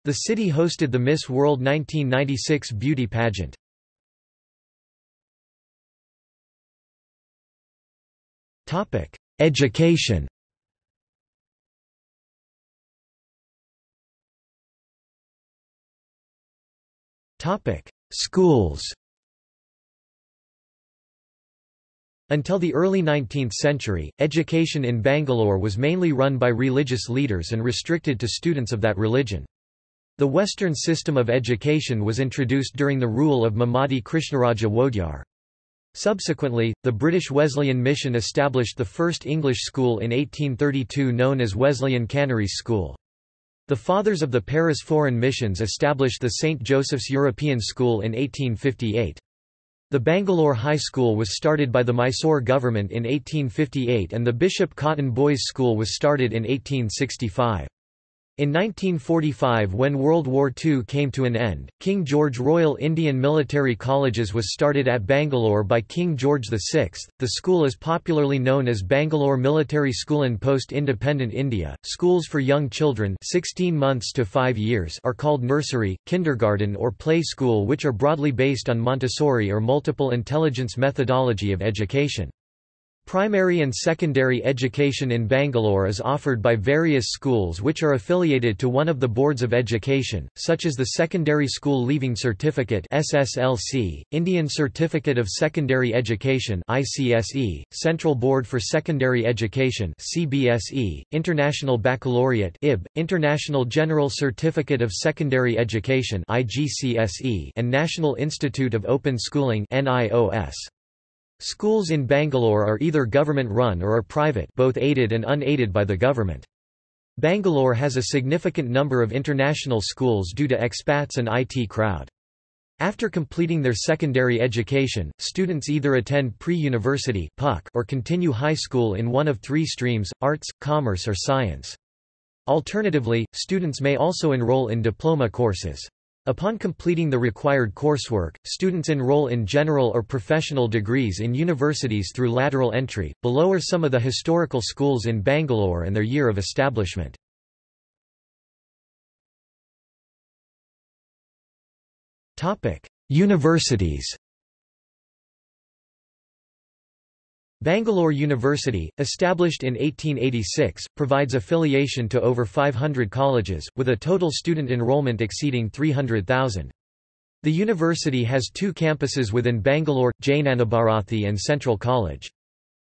The city hosted the Miss World 1996 beauty pageant. Education. Schools. Until the early 19th century, education in Bangalore was mainly run by religious leaders and restricted to students of that religion. The Western system of education was introduced during the rule of Mummadi Krishnaraja Wadiyar. Subsequently, the British Wesleyan Mission established the first English school in 1832 known as Wesleyan Canaries School. The Fathers of the Paris Foreign Missions established the St. Joseph's European School in 1858. The Bangalore High School was started by the Mysore government in 1858 and the Bishop Cotton Boys' School was started in 1865. In 1945, when World War II came to an end, King George Royal Indian Military Colleges was started at Bangalore by King George VI. The school is popularly known as Bangalore Military School. In post-independent India, schools for young children 16 months to 5 years are called nursery, kindergarten or play school, which are broadly based on Montessori or multiple intelligence methodology of education. Primary and secondary education in Bangalore is offered by various schools which are affiliated to one of the boards of education, such as the Secondary School Leaving Certificate (SSLC), Indian Certificate of Secondary Education (ICSE), Central Board for Secondary Education (CBSE), International Baccalaureate (IB), International General Certificate of Secondary Education (IGCSE), and National Institute of Open Schooling (NIOS). Schools in Bangalore are either government-run or are private, both aided and unaided by the government. Bangalore has a significant number of international schools due to expats and IT crowd. After completing their secondary education, students either attend pre-university or continue high school in one of three streams: arts, commerce or science. Alternatively, students may also enroll in diploma courses. Upon completing the required coursework, students enroll in general or professional degrees in universities through lateral entry. Below are some of the historical schools in Bangalore and their year of establishment. Topic: Universities. Bangalore University, established in 1886, provides affiliation to over 500 colleges, with a total student enrollment exceeding 300,000. The university has two campuses within Bangalore, Jainanabharathi and Central College.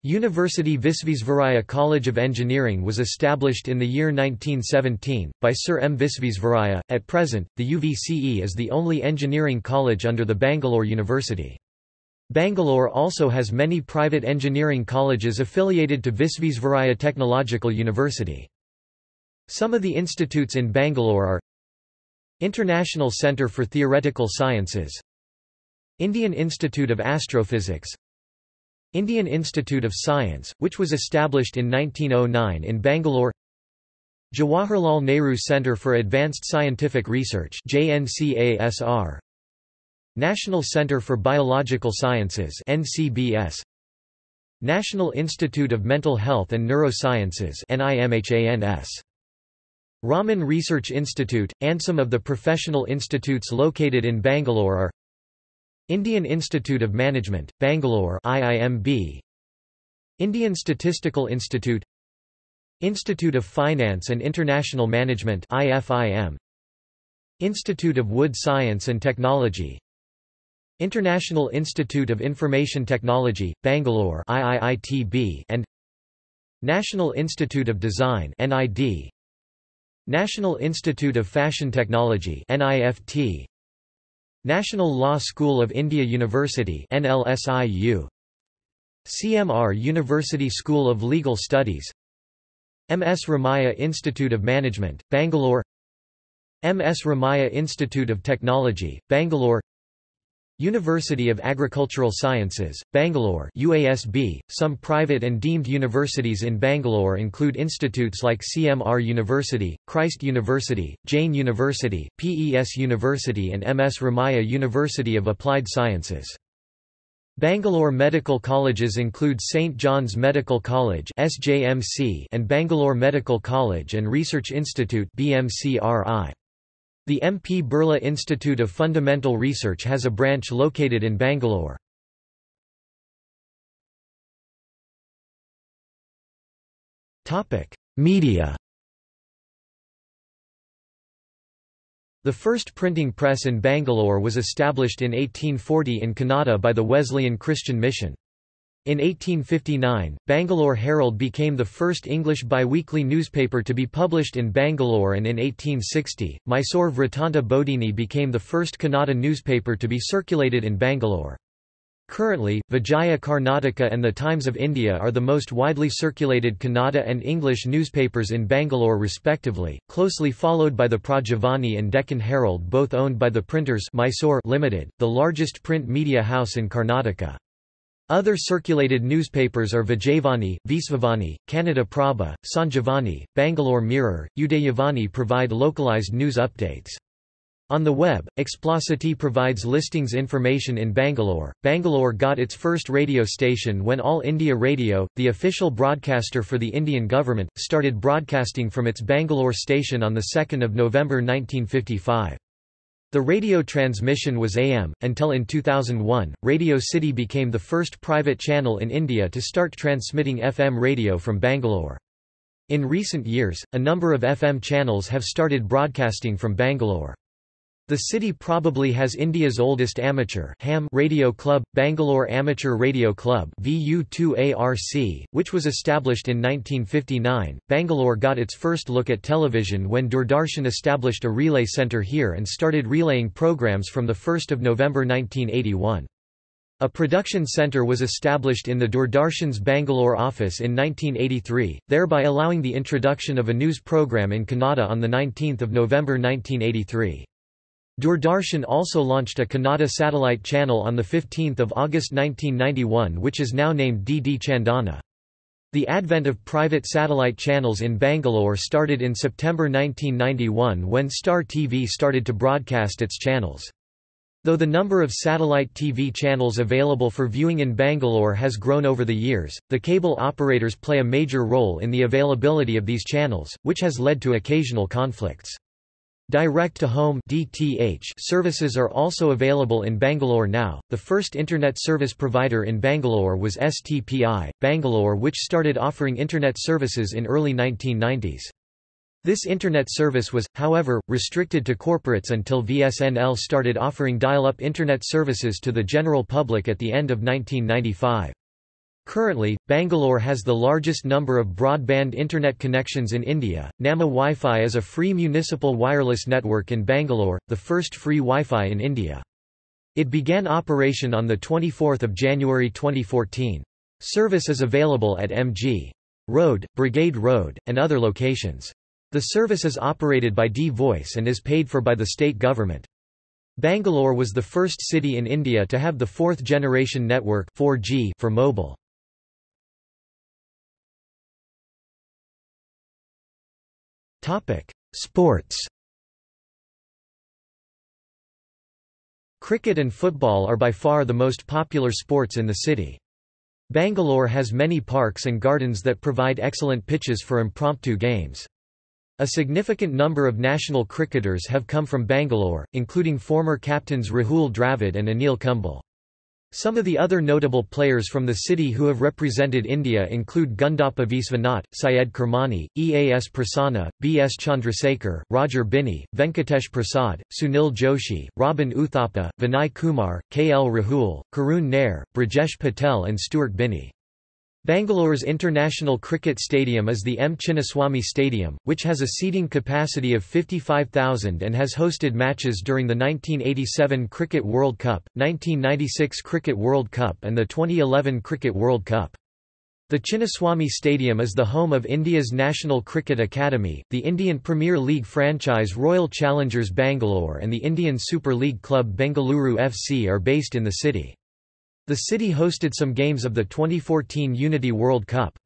University Visvesvaraya College of Engineering was established in the year 1917, by Sir M. Visvesvaraya. At present, the UVCE is the only engineering college under the Bangalore University. Bangalore also has many private engineering colleges affiliated to Visvesvaraya Technological University. Some of the institutes in Bangalore are International Centre for Theoretical Sciences, Indian Institute of Astrophysics, Indian Institute of Science, which was established in 1909 in Bangalore, Jawaharlal Nehru Centre for Advanced Scientific Research (JNCASR), National Centre for Biological Sciences (NCBS), National Institute of Mental Health and Neurosciences (NIMHANS). Raman Research Institute, and some of the professional institutes located in Bangalore are Indian Institute of Management, Bangalore IIMB, Indian Statistical Institute, Institute of Finance and International Management IFIM, Institute of Wood Science and Technology, International Institute of Information Technology, Bangalore IIITB, and National Institute of Design NID, National Institute of Fashion Technology NIFT, National Law School of India University NLSIU, CMR University School of Legal Studies, MS Ramaiah Institute of Management, Bangalore, MS Ramaiah Institute of Technology, Bangalore, University of Agricultural Sciences, Bangalore UASB. Some private and deemed universities in Bangalore include institutes like CMR University, Christ University, Jain University, PES University and MS Ramaiah University of Applied Sciences. Bangalore medical colleges include St. John's Medical College (SJMC) and Bangalore Medical College and Research Institute (BMCRI). The MP Birla Institute of Fundamental Research has a branch located in Bangalore. Topic: Media. The first printing press in Bangalore was established in 1840 in Kannada by the Wesleyan Christian Mission. In 1859, Bangalore Herald became the first English biweekly newspaper to be published in Bangalore, and in 1860, Mysore Vrittanta Bodhini became the first Kannada newspaper to be circulated in Bangalore. Currently, Vijaya Karnataka and the Times of India are the most widely circulated Kannada and English newspapers in Bangalore respectively, closely followed by the Prajavani and Deccan Herald, both owned by the Printers Mysore Limited, the largest print media house in Karnataka. Other circulated newspapers are Vijayavani, Visvavani, Kannada Prabha, Sanjivani, Bangalore Mirror, Udayavani provide localized news updates. On the web, Explosity provides listings information in Bangalore. Bangalore got its first radio station when All India Radio, the official broadcaster for the Indian government, started broadcasting from its Bangalore station on 2 November 1955. The radio transmission was AM, until in 2001, Radio City became the first private channel in India to start transmitting FM radio from Bangalore. In recent years, a number of FM channels have started broadcasting from Bangalore. The city probably has India's oldest amateur ham radio club, Bangalore Amateur Radio Club VU2ARC, which was established in 1959. Bangalore got its first look at television when Doordarshan established a relay centre here and started relaying programs from 1 November 1981. A production centre was established in the Doordarshan's Bangalore office in 1983, thereby allowing the introduction of a news program in Kannada on 19 November 1983. Doordarshan also launched a Kannada satellite channel on 15 August 1991 which is now named DD Chandana. The advent of private satellite channels in Bangalore started in September 1991 when Star TV started to broadcast its channels. Though the number of satellite TV channels available for viewing in Bangalore has grown over the years, the cable operators play a major role in the availability of these channels, which has led to occasional conflicts. Direct-to-home (DTH) services are also available in Bangalore now. The first internet service provider in Bangalore was STPI, Bangalore, which started offering internet services in early 1990s. This internet service was, however, restricted to corporates until VSNL started offering dial-up internet services to the general public at the end of 1995. Currently, Bangalore has the largest number of broadband internet connections in India. Nama Wi-Fi is a free municipal wireless network in Bangalore, the first free Wi-Fi in India. It began operation on 24 January 2014. Service is available at MG Road, Brigade Road, and other locations. The service is operated by D-Voice and is paid for by the state government. Bangalore was the first city in India to have the fourth-generation network 4G for mobile. Sports. Cricket and football are by far the most popular sports in the city. Bangalore has many parks and gardens that provide excellent pitches for impromptu games. A significant number of national cricketers have come from Bangalore, including former captains Rahul Dravid and Anil Kumble. Some of the other notable players from the city who have represented India include Gundappa Viswanath, Syed Kermani, Eas Prasanna, B.S. Chandrasekhar, Roger Binny, Venkatesh Prasad, Sunil Joshi, Robin Uthappa, Vinay Kumar, K.L. Rahul, Karun Nair, Brajesh Patel and Stuart Binny. Bangalore's international cricket stadium is the M. Chinnaswamy Stadium, which has a seating capacity of 55,000 and has hosted matches during the 1987 Cricket World Cup, 1996 Cricket World Cup and the 2011 Cricket World Cup. The Chinnaswamy Stadium is the home of India's National Cricket Academy, the Indian Premier League franchise Royal Challengers Bangalore and the Indian Super League club Bengaluru FC are based in the city. The city hosted some games of the 2014 Unity World Cup.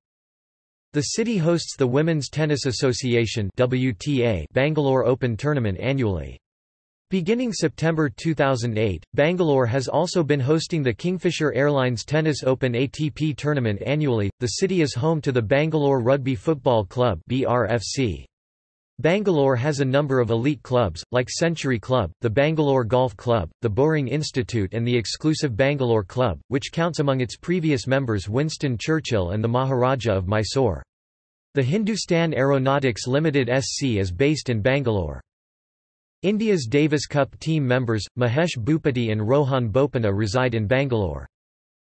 The city hosts the Women's Tennis Association (WTA) Bangalore Open tournament annually. Beginning September 2008, Bangalore has also been hosting the Kingfisher Airlines Tennis Open ATP tournament annually. The city is home to the Bangalore Rugby Football Club (BRFC). Bangalore has a number of elite clubs, like Century Club, the Bangalore Golf Club, the Boring Institute and the exclusive Bangalore Club, which counts among its previous members Winston Churchill and the Maharaja of Mysore. The Hindustan Aeronautics Limited SC is based in Bangalore. India's Davis Cup team members, Mahesh Bhupati and Rohan Bopanna reside in Bangalore.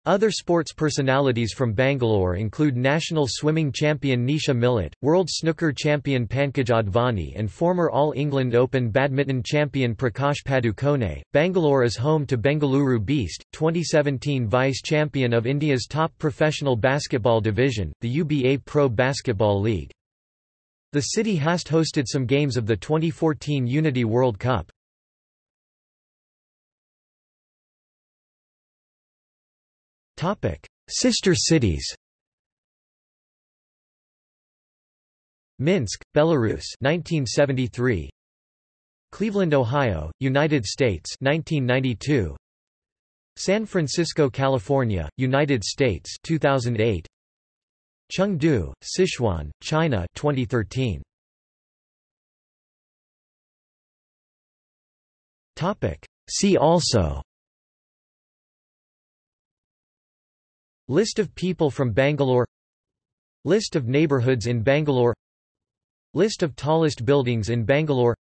Other sports personalities from Bangalore include national swimming champion Nisha Millett, world snooker champion Pankaj Advani, and former All England Open badminton champion Prakash Padukone. Bangalore is home to Bengaluru Beast, 2017 vice champion of India's top professional basketball division, the UBA Pro Basketball League. The city has hosted some games of the 2014 Unity World Cup. Sister cities. Minsk, Belarus 1973. Cleveland, Ohio, United States 1992. San Francisco, California, United States 2008. Chengdu, Sichuan, China 2013. See also: List of people from Bangalore, List of neighborhoods in Bangalore, List of tallest buildings in Bangalore,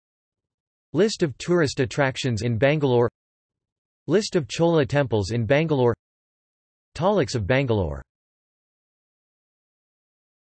List of tourist attractions in Bangalore, List of Chola temples in Bangalore, Talaks of Bangalore.